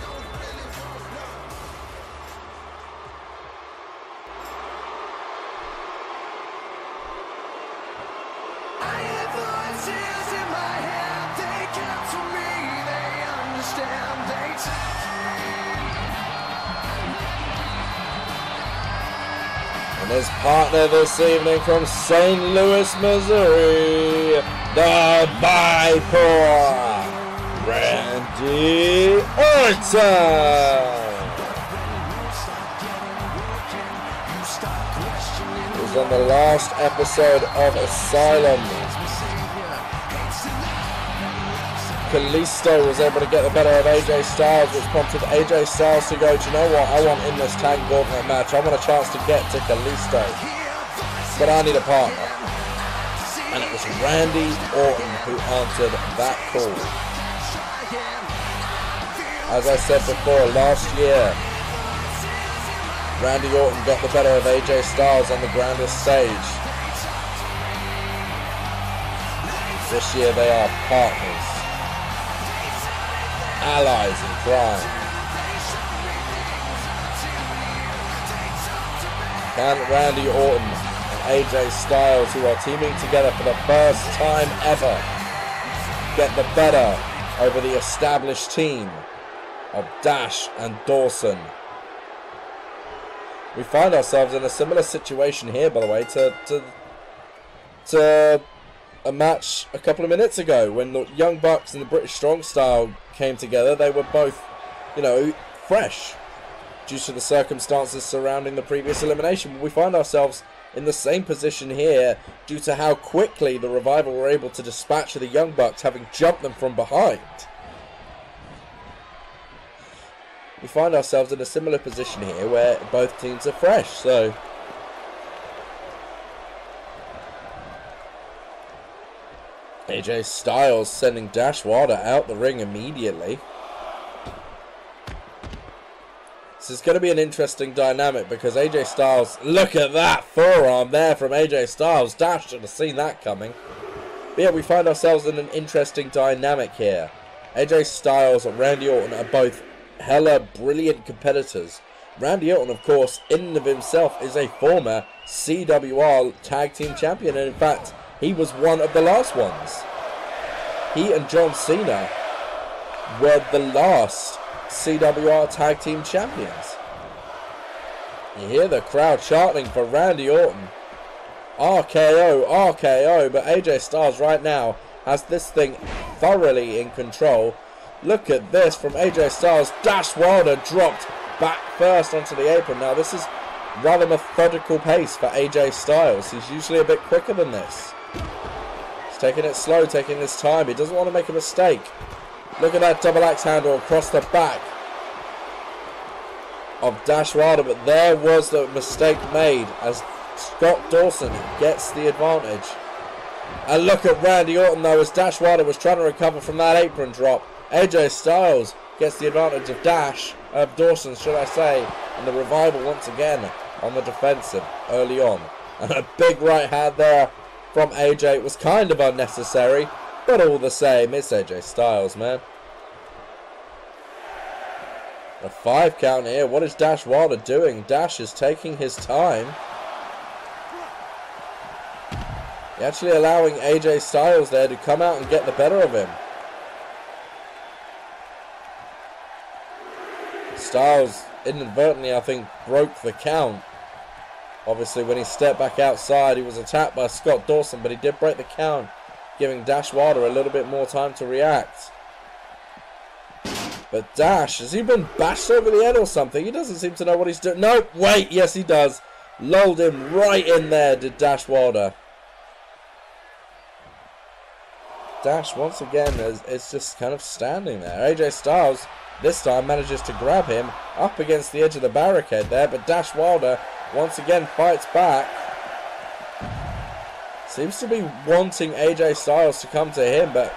And his partner this evening from St. Louis, Missouri, the Viper, Randy Orton. He was on the last episode of Asylum. Kalisto was able to get the better of AJ Styles, which prompted AJ Styles to go, do you know what, I want in this tag gauntlet match, I want a chance to get to Kalisto, but I need a partner. And it was Randy Orton who answered that call. As I said before, last year, Randy Orton got the better of AJ Styles on the grandest stage. This year they are partners. Allies in crime. Can Randy Orton and AJ Styles, who are teaming together for the first time ever, get the better over the established team of Dash and Dawson? We find ourselves in a similar situation here, by the way, to a match a couple of minutes ago when the Young Bucks and the British Strong Style came together. They were both, you know, fresh due to the circumstances surrounding the previous elimination. We find ourselves in the same position here due to how quickly the Revival were able to dispatch the Young Bucks, having jumped them from behind. We find ourselves in a similar position here where both teams are fresh, so AJ Styles sending Dash Wilder out the ring immediately. This is going to be an interesting dynamic because AJ Styles, look at that forearm there from AJ Styles. Dash should have seen that coming. But yeah, we find ourselves in an interesting dynamic here. AJ Styles and Randy Orton are both hella brilliant competitors. Randy Orton, of course, in and of himself is a former CWR Tag Team Champion, and in fact, he was one of the last ones. He and John Cena were the last CWR Tag Team Champions. You hear the crowd chanting for Randy Orton. RKO, RKO, but AJ Styles right now has this thing thoroughly in control. Look at this from AJ Styles. Dash Wilder dropped back first onto the apron. Now this is rather methodical pace for AJ Styles. He's usually a bit quicker than this. He's taking it slow, taking his time. He doesn't want to make a mistake. Look at that double axe handle across the back of Dash Wilder, but there was the mistake made as Scott Dawson gets the advantage. And look at Randy Orton though, as Dash Wilder was trying to recover from that apron drop. AJ Styles gets the advantage of Dawson, should I say, and the Revival once again on the defensive early on. And a big right hand there from AJ. It was kind of unnecessary, but all the same, it's AJ Styles, man. A 5 count here. What is Dash Wilder doing? Dash is taking his time. Actually allowing AJ Styles there to come out and get the better of him. Styles inadvertently, I think, broke the count. Obviously, when he stepped back outside, he was attacked by Scott Dawson, but he did break the count, giving Dash Wilder a little bit more time to react. But Dash, has he been bashed over the head or something? He doesn't seem to know what he's doing. No, wait, yes he does. Lulled him right in there, did Dash Wilder. Dash, once again, is just kind of standing there. AJ Styles, this time, manages to grab him up against the edge of the barricade there, but Dash Wilder once again fights back. Seems to be wanting AJ Styles to come to him, but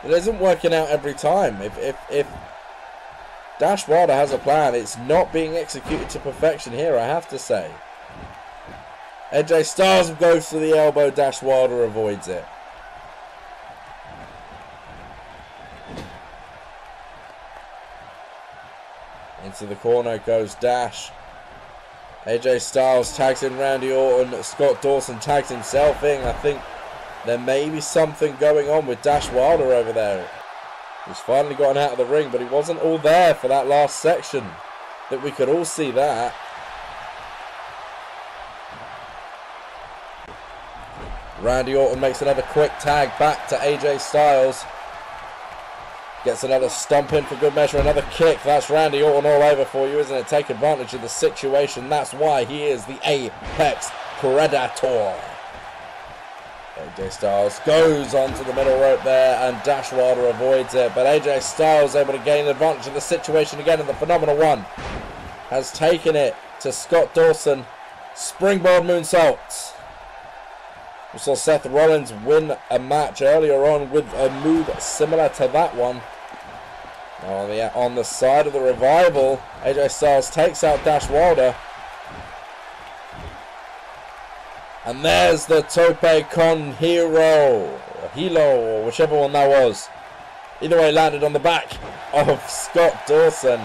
it isn't working out every time. If Dash Wilder has a plan, it's not being executed to perfection here, I have to say. AJ Styles goes for the elbow, Dash Wilder avoids it. Into the corner goes Dash. AJ Styles tags in Randy Orton. Scott Dawson tags himself in. I think there may be something going on with Dash Wilder over there. He's finally gotten out of the ring, but he wasn't all there for that last section. That we could all see that. Randy Orton makes another quick tag back to AJ Styles. Gets another stomp in for good measure, another kick. That's Randy Orton all over for you, isn't it? Take advantage of the situation. That's why he is the Apex Predator. AJ Styles goes onto the middle rope there, and Dash Wilder avoids it. But AJ Styles able to gain advantage of the situation again, and the Phenomenal One has taken it to Scott Dawson. Springboard moonsault. We saw Seth Rollins win a match earlier on with a move similar to that one. On the side of the Revival, AJ Styles takes out Dash Wilder. And there's the Tope Con Hilo, or whichever one that was. Either way, landed on the back of Scott Dawson.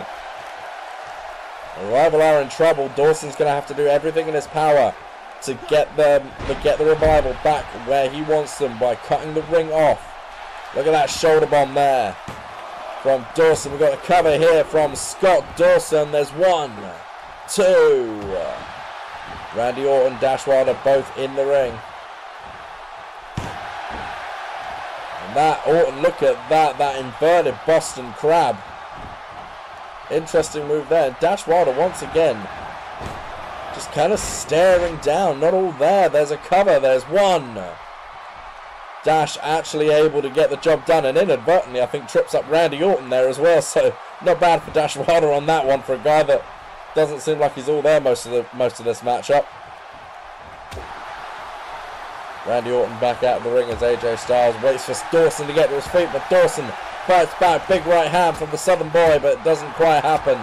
The Revival are in trouble. Dawson's going to have to do everything in his power to get the Revival back where he wants them by cutting the ring off. Look at that shoulder bomb there from Dawson. We've got a cover here from Scott Dawson. There's 1, 2. Randy Orton, Dash Wilder both in the ring. And that Orton, look at that inverted Boston Crab. Interesting move there. Dash Wilder once again just kind of staring down. Not all there. There's a cover. There's 1. Dash actually able to get the job done, and inadvertently I think trips up Randy Orton there as well. So not bad for Dash Wilder on that one, for a guy that doesn't seem like he's all there most of this matchup. Randy Orton back out of the ring as AJ Styles waits for Dawson to get to his feet, but Dawson fights back. Big right hand from the Southern Boy, but it doesn't quite happen.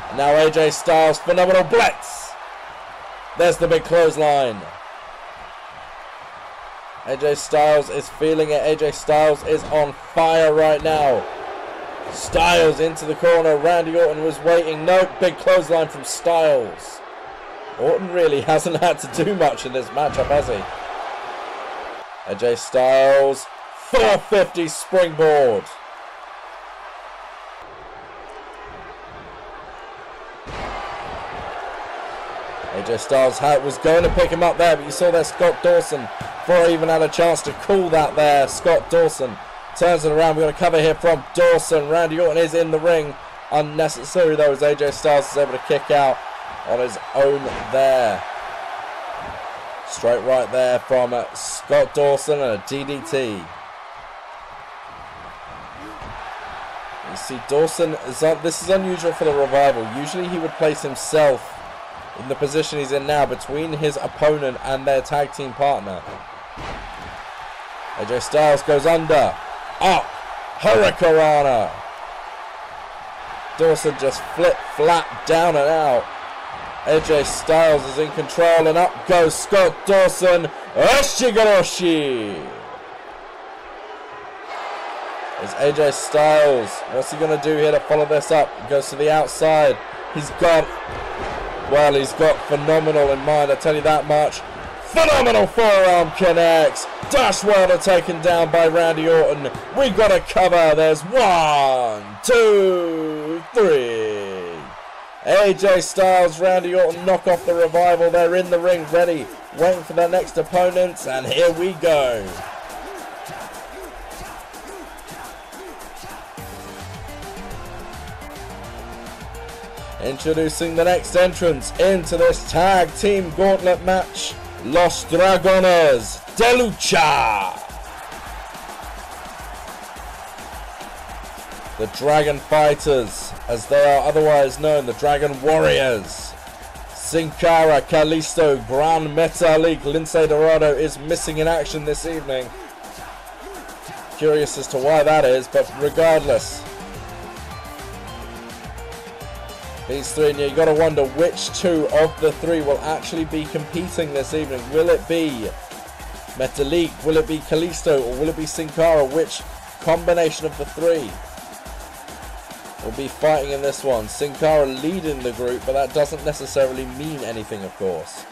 And now AJ Styles, Phenomenal Blitz. There's the big clothesline. AJ Styles is feeling it. AJ Styles is on fire right now. Styles into the corner. Randy Orton was waiting. Nope, big clothesline from Styles. Orton really hasn't had to do much in this matchup, has he? AJ Styles, 450 springboard. AJ Styles was going to pick him up there, but you saw there Scott Dawson before I even had a chance to call that there. Scott Dawson turns it around. We've got a cover here from Dawson. Randy Orton is in the ring. Unnecessary though, as AJ Styles is able to kick out on his own there. Straight right there from Scott Dawson and a DDT. You see Dawson, this is unusual for the Revival. Usually he would place himself in the position he's in now between his opponent and their tag team partner. AJ Styles goes under, up, Hurricanrana. Dawson just flip flat down and out. AJ Styles is in control, and up goes Scott Dawson. Oshigoroshi. Is AJ Styles, what's he going to do here to follow this up? He goes to the outside. He's got Phenomenal in mind, I tell you that much. Phenomenal forearm connects. Dash Wilder taken down by Randy Orton. We got a cover. There's 1, 2, 3. AJ Styles, Randy Orton knock off the Revival. They're in the ring ready, waiting for their next opponents, and here we go. Introducing the next entrance into this tag team gauntlet match, Los Dragones de Lucha. The Dragon Fighters, as they are otherwise known, the Dragon Warriors. Sin Cara, Kalisto, Gran Metalik, Lince Dorado is missing in action this evening. Curious as to why that is, but regardless. These three, and you got to wonder which two of the three will actually be competing this evening. Will it be Metalik? Will it be Kalisto? Or will it be Sin Cara? Which combination of the three will be fighting in this one? Sin Cara leading the group, but that doesn't necessarily mean anything, of course.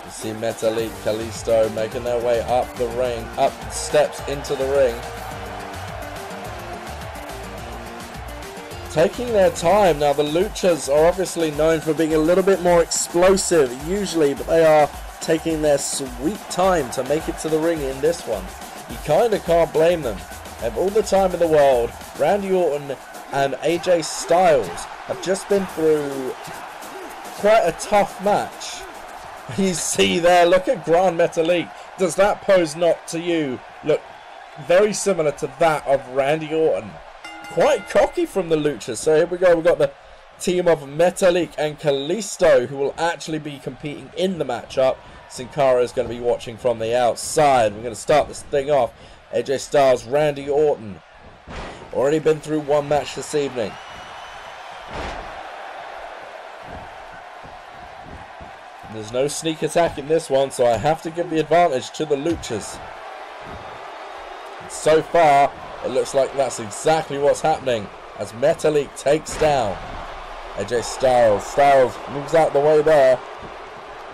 You see Metalik, Kalisto making their way up the ring, up steps into the ring. Taking their time. Now the Luchas are obviously known for being a little bit more explosive usually, but they are taking their sweet time to make it to the ring in this one. You kind of can't blame them. They have all the time in the world. Randy Orton and AJ Styles have just been through quite a tough match. You see there, look at Gran Metalik. Does that pose not to you look very similar to that of Randy Orton? Quite cocky from the Luchas. So here we go. We've got the team of Metalik and Kalisto who will actually be competing in the matchup. Sin Cara is going to be watching from the outside. We're going to start this thing off. AJ Styles, Randy Orton. Already been through one match this evening. There's no sneak attack in this one, so I have to give the advantage to the Luchas. So far, it looks like that's exactly what's happening as Metalik takes down AJ Styles. Styles moves out the way there.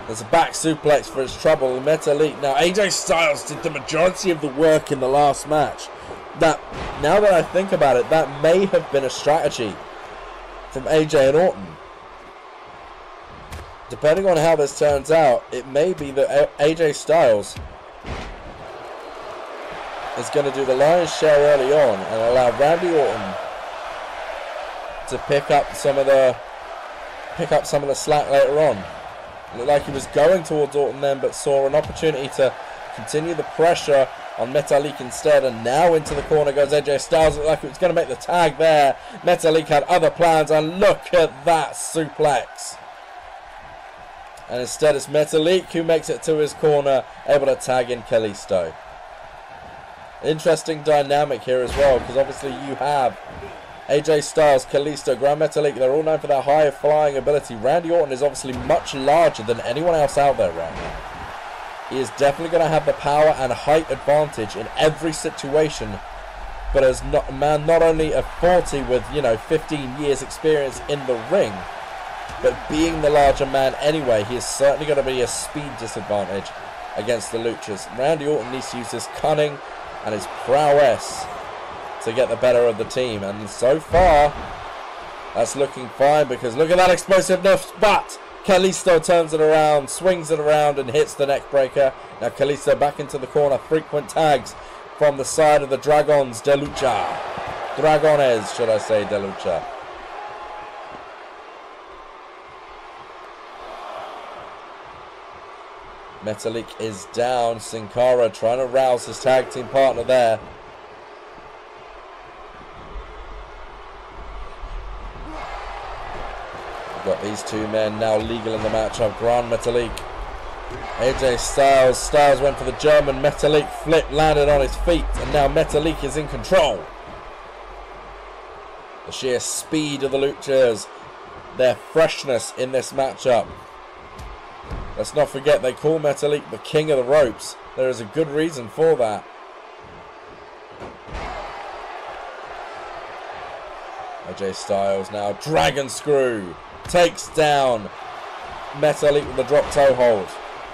There's a back suplex for his trouble. Metalik. Now AJ Styles did the majority of the work in the last match. Now that I think about it, that may have been a strategy from AJ and Orton. Depending on how this turns out, it may be that AJ Styles is going to do the lion's share early on and allow Randy Orton to pick up some of the slack later on. It looked like he was going towards Orton then, but saw an opportunity to continue the pressure on Metalik instead, and now into the corner goes AJ Styles. Looked like it was going to make the tag there. Metalik had other plans, and look at that suplex. And instead it's Metalik who makes it to his corner, able to tag in Kalisto. Interesting dynamic here as well, because obviously you have AJ Styles, Kalisto, Gran Metalik. They're all known for their high flying ability. Randy Orton is obviously much larger than anyone else out there right now. He is definitely going to have the power and height advantage in every situation. But as a man not only of 40 with, 15 years experience in the ring, but being the larger man anyway, he is certainly going to be a speed disadvantage against the Luchas. Randy Orton needs to use his cunning and his prowess to get the better of the team. And so far, that's looking fine, because look at that explosiveness. But Kalisto turns it around, swings it around, and hits the neck breaker. Now Kalisto back into the corner. Frequent tags from the side of the Dragons de Lucha. Dragones, should I say, de Lucha. Metalik is down. Sin Cara trying to rouse his tag team partner there. We've got these two men now legal in the matchup. Gran Metalik, AJ Styles. Styles went for the German. Metalik flip, landed on his feet, and now Metalik is in control. The sheer speed of the Luchas, their freshness in this matchup. Let's not forget they call Metalik the king of the ropes. There is a good reason for that. AJ Styles now, Dragon Screw, takes down Metalik with the drop toe hold.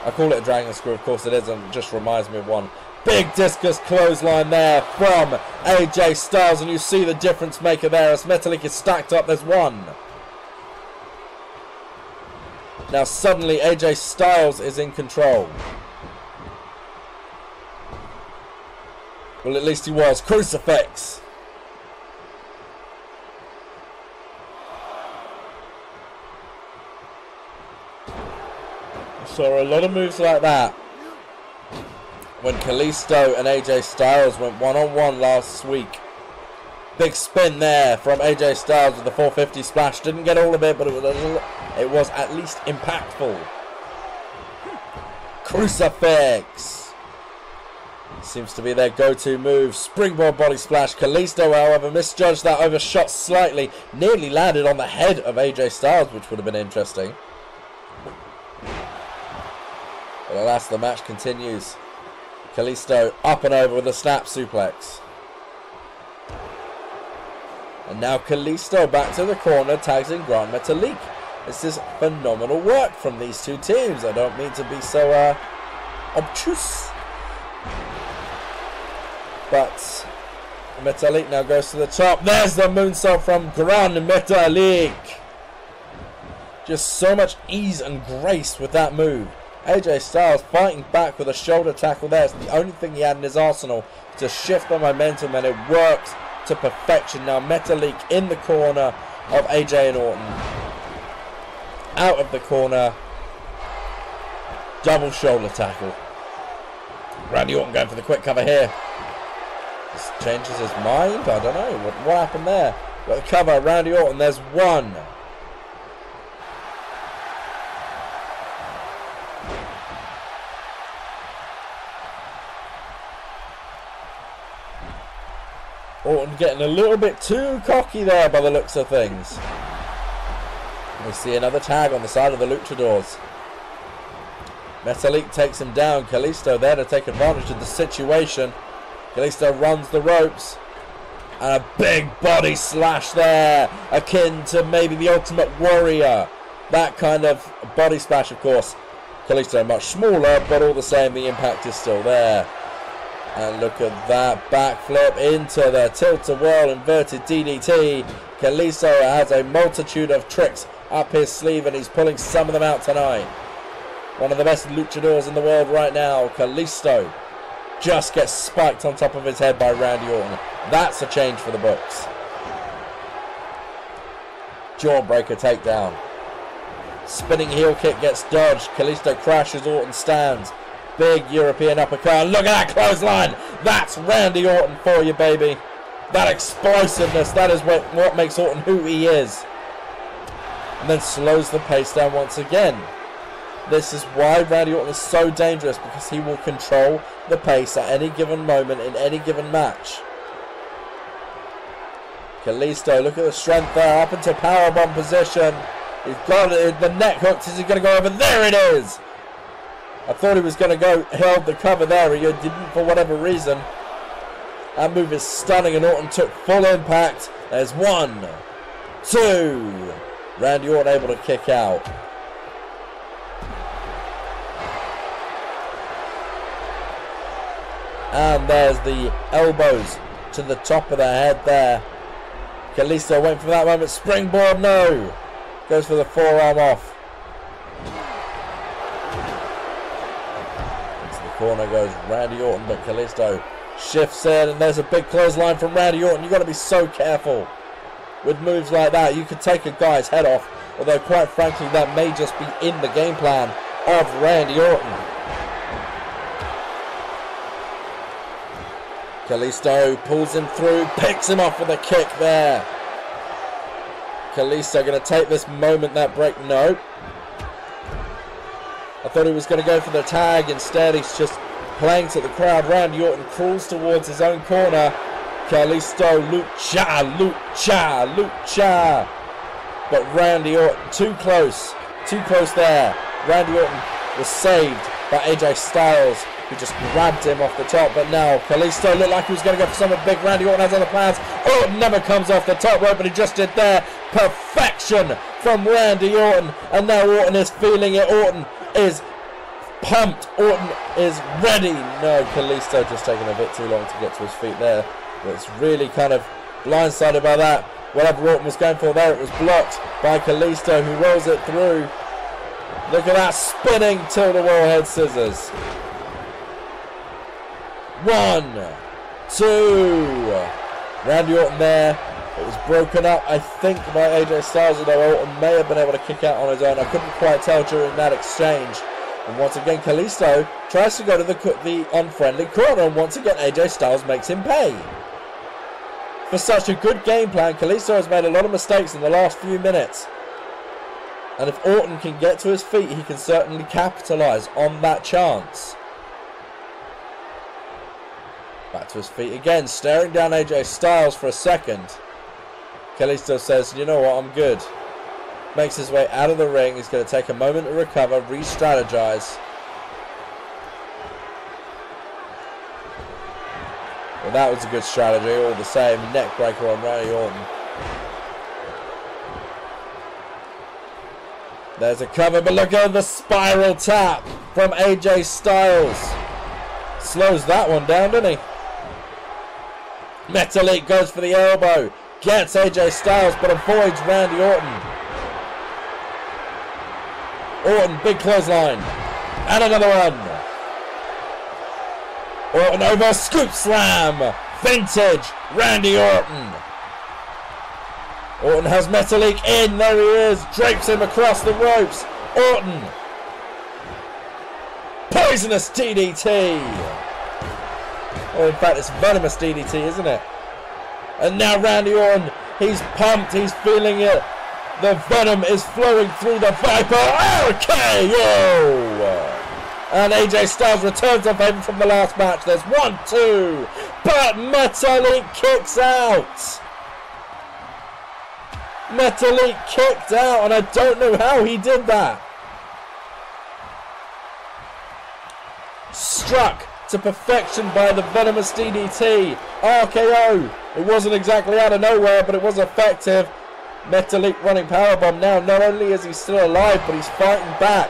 I call it a Dragon Screw, of course it isn't, it just reminds me of one. Big discus clothesline there from AJ Styles, and you see the difference maker there as Metalik is stacked up, there's one. Now suddenly AJ Styles is in control. Well, at least he was. Crucifix. Saw a lot of moves like that when Kalisto and AJ Styles went one-on-one last week. Big spin there from AJ Styles with the 450 splash. Didn't get all of it, but it was at least impactful. Crucifix seems to be their go-to move. Springboard body splash. Kalisto, however, misjudged that, overshot slightly. Nearly landed on the head of AJ Styles, which would have been interesting. But alas, the match continues. Kalisto up and over with a snap suplex. And now Kalisto back to the corner, tags in Grant Metalik. This is phenomenal work from these two teams. I don't mean to be so obtuse. But Metalik now goes to the top. There's the moonsault from Grant Metalik. Just so much ease and grace with that move. AJ Styles fighting back with a shoulder tackle there. It's the only thing he had in his arsenal to shift the momentum, and it works to perfection. Now Metalik in the corner of AJ and Orton. Out of the corner. Double shoulder tackle. Randy Orton going for the quick cover here. Just changes his mind. I don't know. What happened there? Got the cover. Randy Orton. There's one. Orton getting a little bit too cocky there by the looks of things. We see another tag on the side of the Luchadors. Metalik takes him down. Kalisto there to take advantage of the situation. Kalisto runs the ropes. And a big body slash there. Akin to maybe the Ultimate Warrior. That kind of body splash, of course. Kalisto much smaller, but all the same the impact is still there. And look at that backflip into the tilt-a-whirl inverted DDT. Kalisto has a multitude of tricks up his sleeve, and he's pulling some of them out tonight. One of the best luchadors in the world right now. Kalisto just gets spiked on top of his head by Randy Orton. That's a change for the books. Jawbreaker takedown. Spinning heel kick gets dodged. Kalisto crashes, Orton stands. Big European uppercut. Look at that clothesline. That's Randy Orton for you, baby. That explosiveness, that is what makes Orton who he is. And then slows the pace down once again. This is why Randy Orton is so dangerous, because he will control the pace at any given moment in any given match. Kalisto, look at the strength there, up into powerbomb position. He's got it, the neck hooked. Is he going to go over? There it is! I thought he was going to go, held the cover there, he didn't for whatever reason. That move is stunning, and Orton took full impact. There's 1, 2. Randy Orton able to kick out. And there's the elbows to the top of the head there. Kalisto waiting for that moment. Springboard, no. Goes for the forearm off. Into the corner goes Randy Orton, but Kalisto shifts in, and there's a big clothesline from Randy Orton. You've got to be so careful with moves like that. You could take a guy's head off, although quite frankly that may just be in the game plan of Randy Orton. Kalisto pulls him through, picks him off with a kick there. Kalisto going to take this moment, that break. No. I thought he was going to go for the tag. Instead, he's just playing to the crowd. Randy Orton crawls towards his own corner. Kalisto, lucha, lucha, lucha. But Randy Orton, too close there. Randy Orton was saved by AJ Styles who just grabbed him off the top. But now Kalisto looked like he was going to go for something big. Randy Orton has other plans. Orton never comes off the top rope, but he just did there. Perfection from Randy Orton. And now Orton is feeling it. Orton is pumped. Orton is ready. No, Kalisto just taking a bit too long to get to his feet there. But it's really kind of blindsided by that. Whatever Orton was going for there, it was blocked by Kalisto, who rolls it through. Look at that spinning tilt-a-whirl head scissors. 1, 2. Randy Orton there. It was broken up, I think, by AJ Styles, although Orton may have been able to kick out on his own. I couldn't quite tell during that exchange. And once again, Kalisto tries to go to the unfriendly corner, and once again, AJ Styles makes him pay. For such a good game plan, Kalisto has made a lot of mistakes in the last few minutes. And if Orton can get to his feet, he can certainly capitalize on that chance. Back to his feet again, staring down AJ Styles for a second. Kalisto says, you know what, I'm good. Makes his way out of the ring. He's going to take a moment to recover, re-strategize. Well, that was a good strategy all the same. Neck breaker on Randy Orton. There's a cover, but look at the spiral tap from AJ Styles. Slows that one down, doesn't he? Metalik goes for the elbow. Gets AJ Styles, but avoids Randy Orton. Orton, big clothesline. And another one. Orton over, scoop slam. Vintage Randy Orton. Orton has Metalik in. There he is. Drapes him across the ropes. Orton. Poisonous DDT. Well, in fact, it's venomous DDT, isn't it? And now Randy Orton. He's pumped. He's feeling it. The venom is flowing through the Viper. RKO! And AJ Styles returns on favor from the last match. There's 1, 2. But Metalik kicks out. Metalik kicked out, and I don't know how he did that. Struck to perfection by the venomous DDT. RKO. It wasn't exactly out of nowhere, but it was effective. Metalik running powerbomb now. Not only is he still alive, but he's fighting back.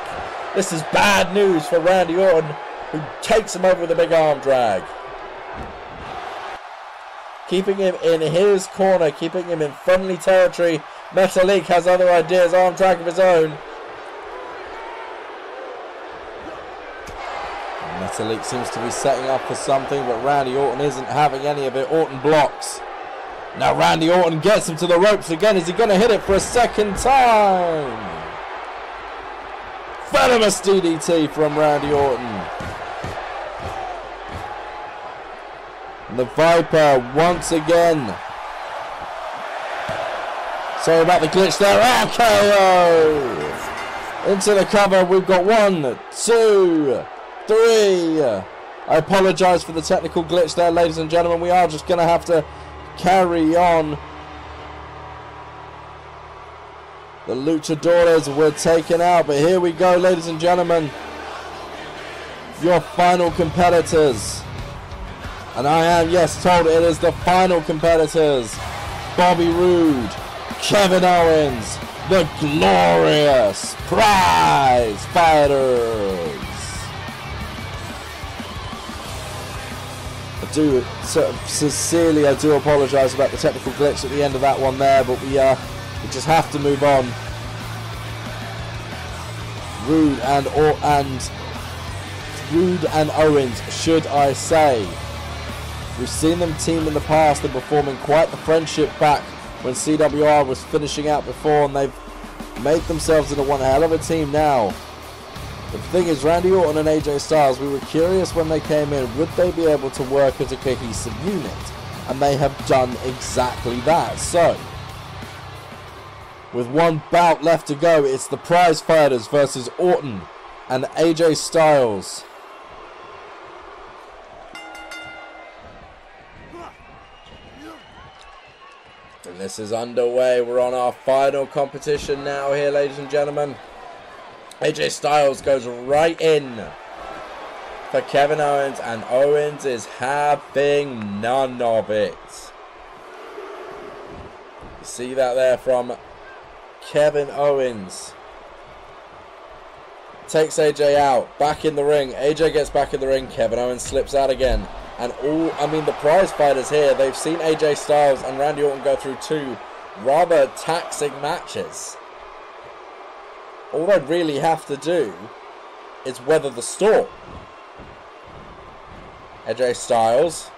This is bad news for Randy Orton, who takes him over with a big arm drag. Keeping him in his corner, keeping him in friendly territory. Metalik has other ideas, arm drag of his own. Metalik seems to be setting up for something, but Randy Orton isn't having any of it. Orton blocks. Now Randy Orton gets him to the ropes again. Is he going to hit it for a second time? Venomous DDT from Randy Orton. And the Viper once again. Sorry about the glitch there. RKO! Into the cover. We've got 1, 2, 3. I apologize for the technical glitch there, ladies and gentlemen. We are just going to have to carry on. The Luchadores were taken out, but here we go, ladies and gentlemen. Your final competitors. And I am, yes, told it is the final competitors. Bobby Roode, Kevin Owens, the glorious prize fighters. Sincerely, I do apologise about the technical glitch at the end of that one there, but we just have to move on. Roode and Owens, should I say. We've seen them team in the past and performing quite the friendship back when CWR was finishing out before, and they've made themselves into one hell of a team now. The thing is, Randy Orton and AJ Styles, we were curious when they came in, would they be able to work as a cohesive unit? And they have done exactly that. So, with one bout left to go, it's the prize fighters versus Orton and AJ Styles. And this is underway. We're on our final competition now here, ladies and gentlemen. AJ Styles goes right in for Kevin Owens, and Owens is having none of it. You see that there from Kevin Owens. Takes AJ out, back in the ring. AJ gets back in the ring. Kevin Owens slips out again. And the prize fighters here, they've seen AJ Styles and Randy Orton go through 2 rather taxing matches. All they really have to do is weather the storm. AJ Styles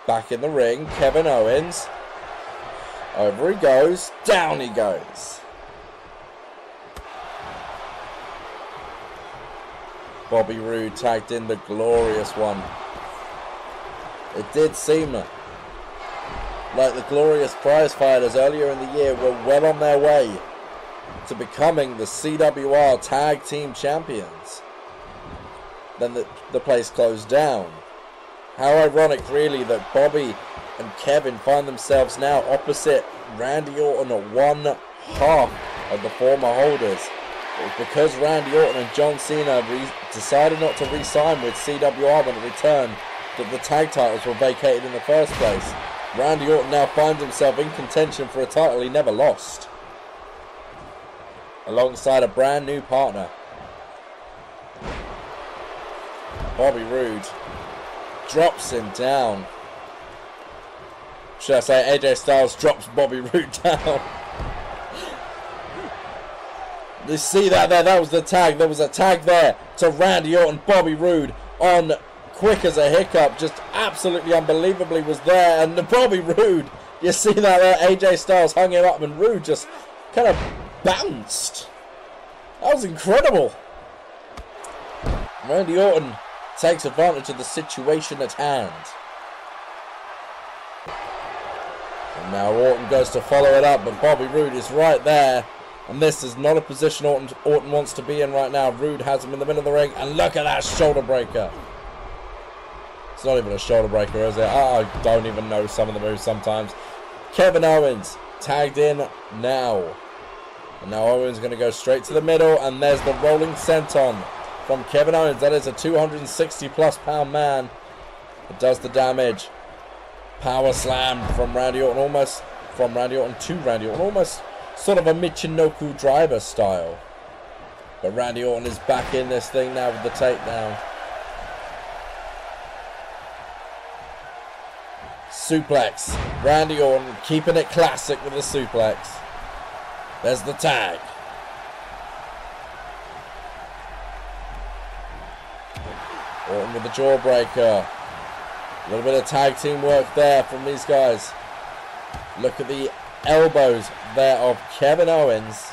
back in the ring. Kevin Owens. Over he goes. Down he goes. Bobby Roode tagged in the glorious one. It did seem like the glorious prize fighters earlier in the year were well on their way to becoming the CWR Tag Team Champions. Then the place closed down. How ironic, really, that Bobby and Kevin find themselves now opposite Randy Orton at one half of the former holders. It was because Randy Orton and John Cena decided not to re-sign with CWR when it returned that the tag titles were vacated in the first place. Randy Orton now finds himself in contention for a title he never lost, alongside a brand new partner. Bobby Roode drops him down. Should I say AJ Styles drops Bobby Roode down. You see that there? That was the tag. There was a tag there to Randy Orton. Bobby Roode on quick as a hiccup. Just absolutely unbelievably was there. And Bobby Roode, you see that there? AJ Styles hung him up and Roode just kind of bounced. That was incredible. Randy Orton takes advantage of the situation at hand. And now Orton goes to follow it up, but Bobby Roode is right there. And this is not a position Orton wants to be in right now. Roode has him in the middle of the ring. And look at that shoulder breaker. It's not even a shoulder breaker, is it? I don't even know some of the moves sometimes. Kevin Owens tagged in now. And now Owens going to go straight to the middle. And there's the rolling senton from Kevin Owens. That is a 260+ pound man. It does the damage. Power slam from Randy Orton. Almost from Randy Orton to Randy Orton. Almost sort of a Michinoku driver style. But Randy Orton is back in this thing now with the takedown. Suplex. Randy Orton keeping it classic with the suplex. There's the tag. Orton with the jawbreaker. A little bit of tag team work there from these guys. Look at the elbows there of Kevin Owens.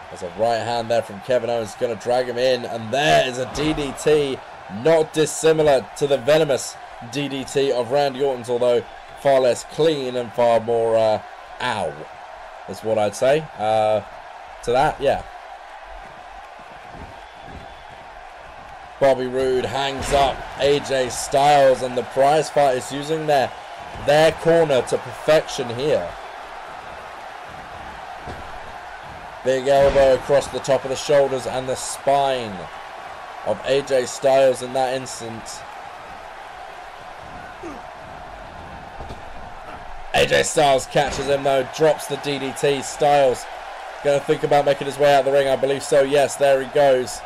There's a right hand there from Kevin Owens, going to drag him in, and there is a DDT, not dissimilar to the venomous DDT of Randy Orton's, although far less clean and far more ow, is what I'd say to that. Yeah. Bobby Roode hangs up AJ Styles, and the prize fight is using their corner to perfection here. Big elbow across the top of the shoulders and the spine of AJ Styles in that instance. AJ Styles catches him though, drops the DDT. Styles going to think about making his way out of the ring, I believe so. Yes, there he goes.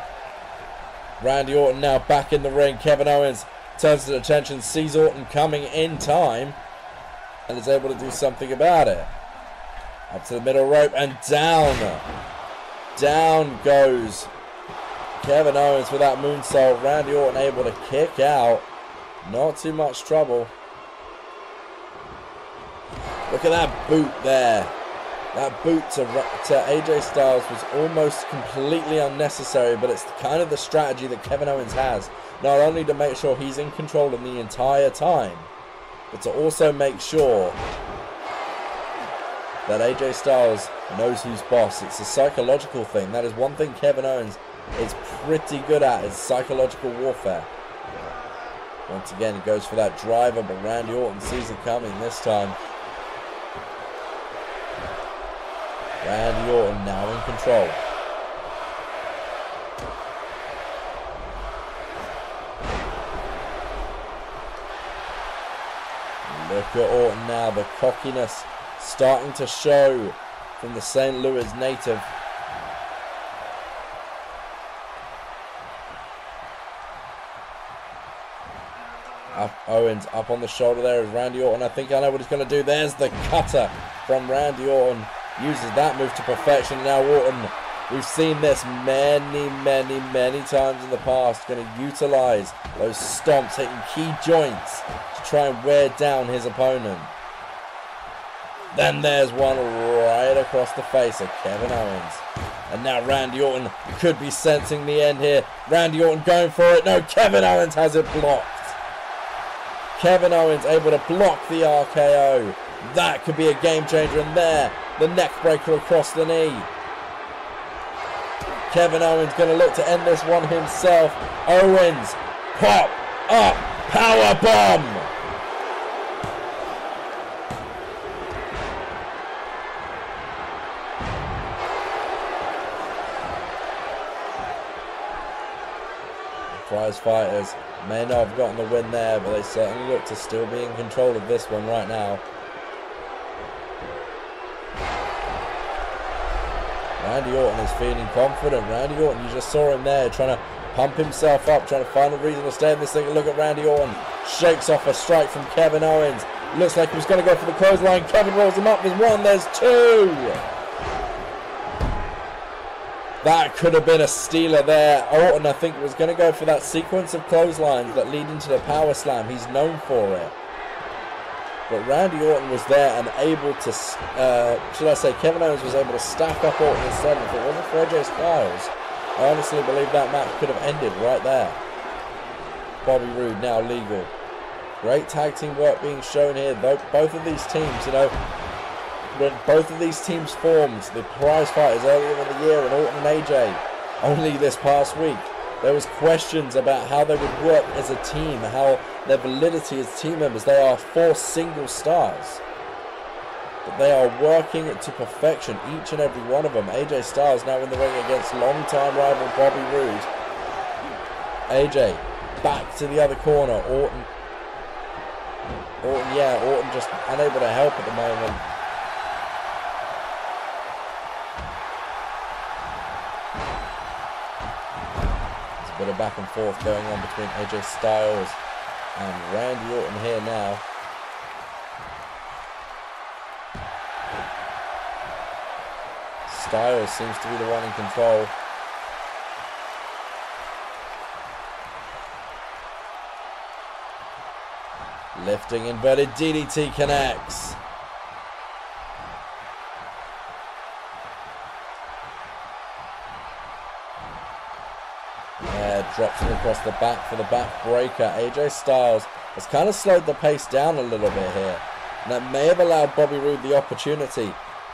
Randy Orton now back in the ring. Kevin Owens turns his attention, sees Orton coming in time, and is able to do something about it. Up to the middle rope and down. Down goes Kevin Owens with that moonsault. Randy Orton able to kick out. Not too much trouble. Look at that boot there. That boot to AJ Styles was almost completely unnecessary, but it's kind of the strategy that Kevin Owens has. Not only to make sure he's in control in the entire time, but to also make sure that AJ Styles knows who's boss. It's a psychological thing. That is one thing Kevin Owens is pretty good at, is psychological warfare. Once again, he goes for that driver, but Randy Orton sees it coming this time. Randy Orton now in control. Look at Orton now, the cockiness starting to show from the St. Louis native. Owens up on the shoulder there is Randy Orton. I think I know what he's going to do. There's the cutter from Randy Orton. Uses that move to perfection. Now Orton, we've seen this many times in the past. Going to utilize those stomps, hitting key joints to try and wear down his opponent. Then there's one right across the face of Kevin Owens. And now Randy Orton could be sensing the end here. Randy Orton going for it. No, Kevin Owens has it blocked. Kevin Owens able to block the RKO. That could be a game changer. And there, the neck breaker across the knee. Kevin Owens going to look to end this one himself. Owens, pop up, power bomb. Prize fighters may not have gotten the win there, but they certainly look to still be in control of this one right now. Randy Orton is feeling confident. Randy Orton, you just saw him there trying to pump himself up, trying to find a reason to stay in this thing. Look at Randy Orton. Shakes off a strike from Kevin Owens. Looks like he was going to go for the clothesline. Kevin rolls him up. There's one, there's two. That could have been a stealer there. Orton, I think, was going to go for that sequence of clotheslines that lead into the power slam. He's known for it. But Randy Orton was there and able to, should I say, Kevin Owens was able to stack up Orton instead. If it wasn't for AJ Styles, I honestly believe that match could have ended right there. Bobby Roode now legal. Great tag team work being shown here. Both of these teams, you know, when both of these teams formed, the prize fighters earlier in the year and Orton and AJ only this past week, there was questions about how they would work as a team, how their validity as team members. They are 4 single stars, but they are working to perfection, each and every one of them. AJ Styles now in the ring against longtime rival Bobby Roode. AJ back to the other corner. Orton just unable to help at the moment. Bit of back and forth going on between AJ Styles and Randy Orton here now. Styles seems to be the one in control. Lifting inverted DDT connects. Drops it across the back for the back breaker. AJ Styles has kind of slowed the pace down a little bit here. And that may have allowed Bobby Roode the opportunity.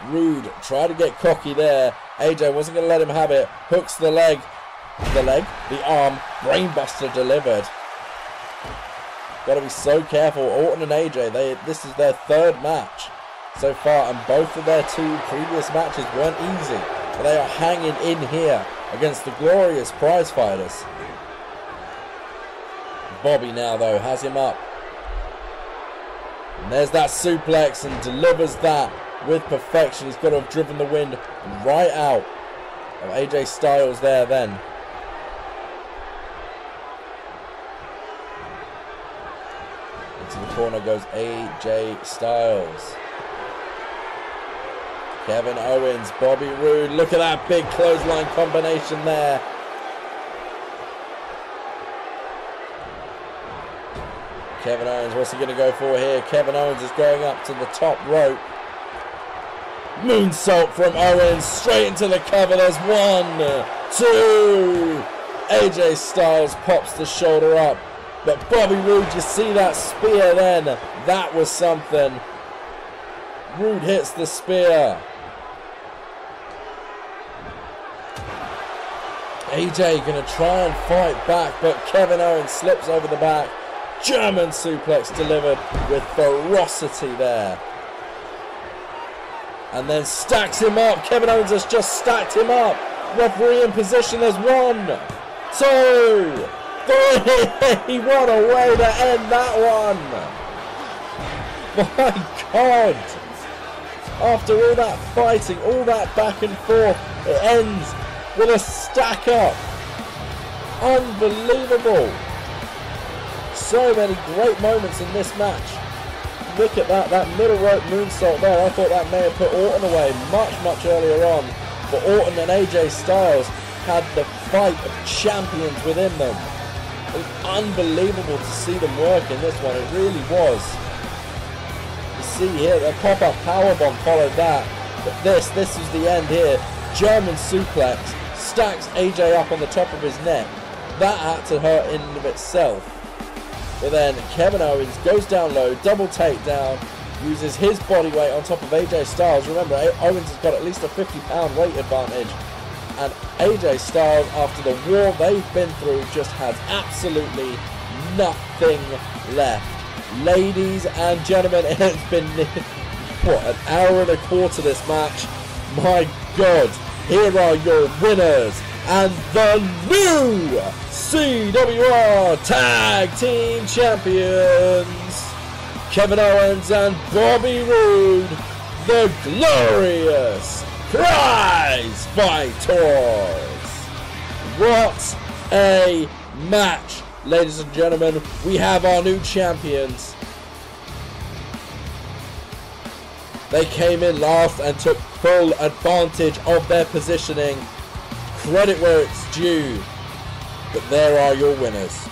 Roode tried to get cocky there. AJ wasn't going to let him have it. Hooks the leg, the arm. Brainbuster delivered. Got to be so careful. Orton and AJ, this is their 3rd match so far. And both of their 2 previous matches weren't easy. But they are hanging in here against the glorious prize fighters. Bobby now, though, has him up. And there's that suplex and delivers that with perfection. He's got to have driven the wind right out of AJ Styles there then. Into the corner goes AJ Styles. Kevin Owens, Bobby Roode. Look at that big clothesline combination there. Kevin Owens, what's he going to go for here? Kevin Owens is going up to the top rope. Moonsault from Owens, straight into the cover. There's 1, 2. AJ Styles pops the shoulder up. But Bobby Roode, you see that spear then? That was something. Roode hits the spear. AJ going to try and fight back, but Kevin Owens slips over the back. German suplex delivered with ferocity there. and then stacks him up. Kevin Owens has just stacked him up. Referee in position. There's 1, 2, 3. What a way to end that one. My God. After all that fighting, all that back and forth, it ends with a stack up. Unbelievable. So many great moments in this match. Look at that middle rope moonsault there. I thought that may have put Orton away much earlier on. But Orton and AJ Styles had the fight of champions within them. It was unbelievable to see them work in this one. It really was. You see here, the pop-up powerbomb followed that. But this is the end here. German suplex. Stacks AJ up on the top of his neck. That had to hurt in and of itself. But then Kevin Owens goes down low, double takedown, uses his body weight on top of AJ Styles. Remember, Owens has got at least a 50-pound weight advantage. And AJ Styles, after the war they've been through, just has absolutely nothing left. Ladies and gentlemen, it has been, what, an hour and a quarter this match. My God, here are your winners and the new CWR Tag Team Champions, Kevin Owens and Bobby Roode, the glorious Prize Fighters. What a match, ladies and gentlemen. We have our new champions. They came in last and took full advantage of their positioning. Credit where it's due. But there are your winners.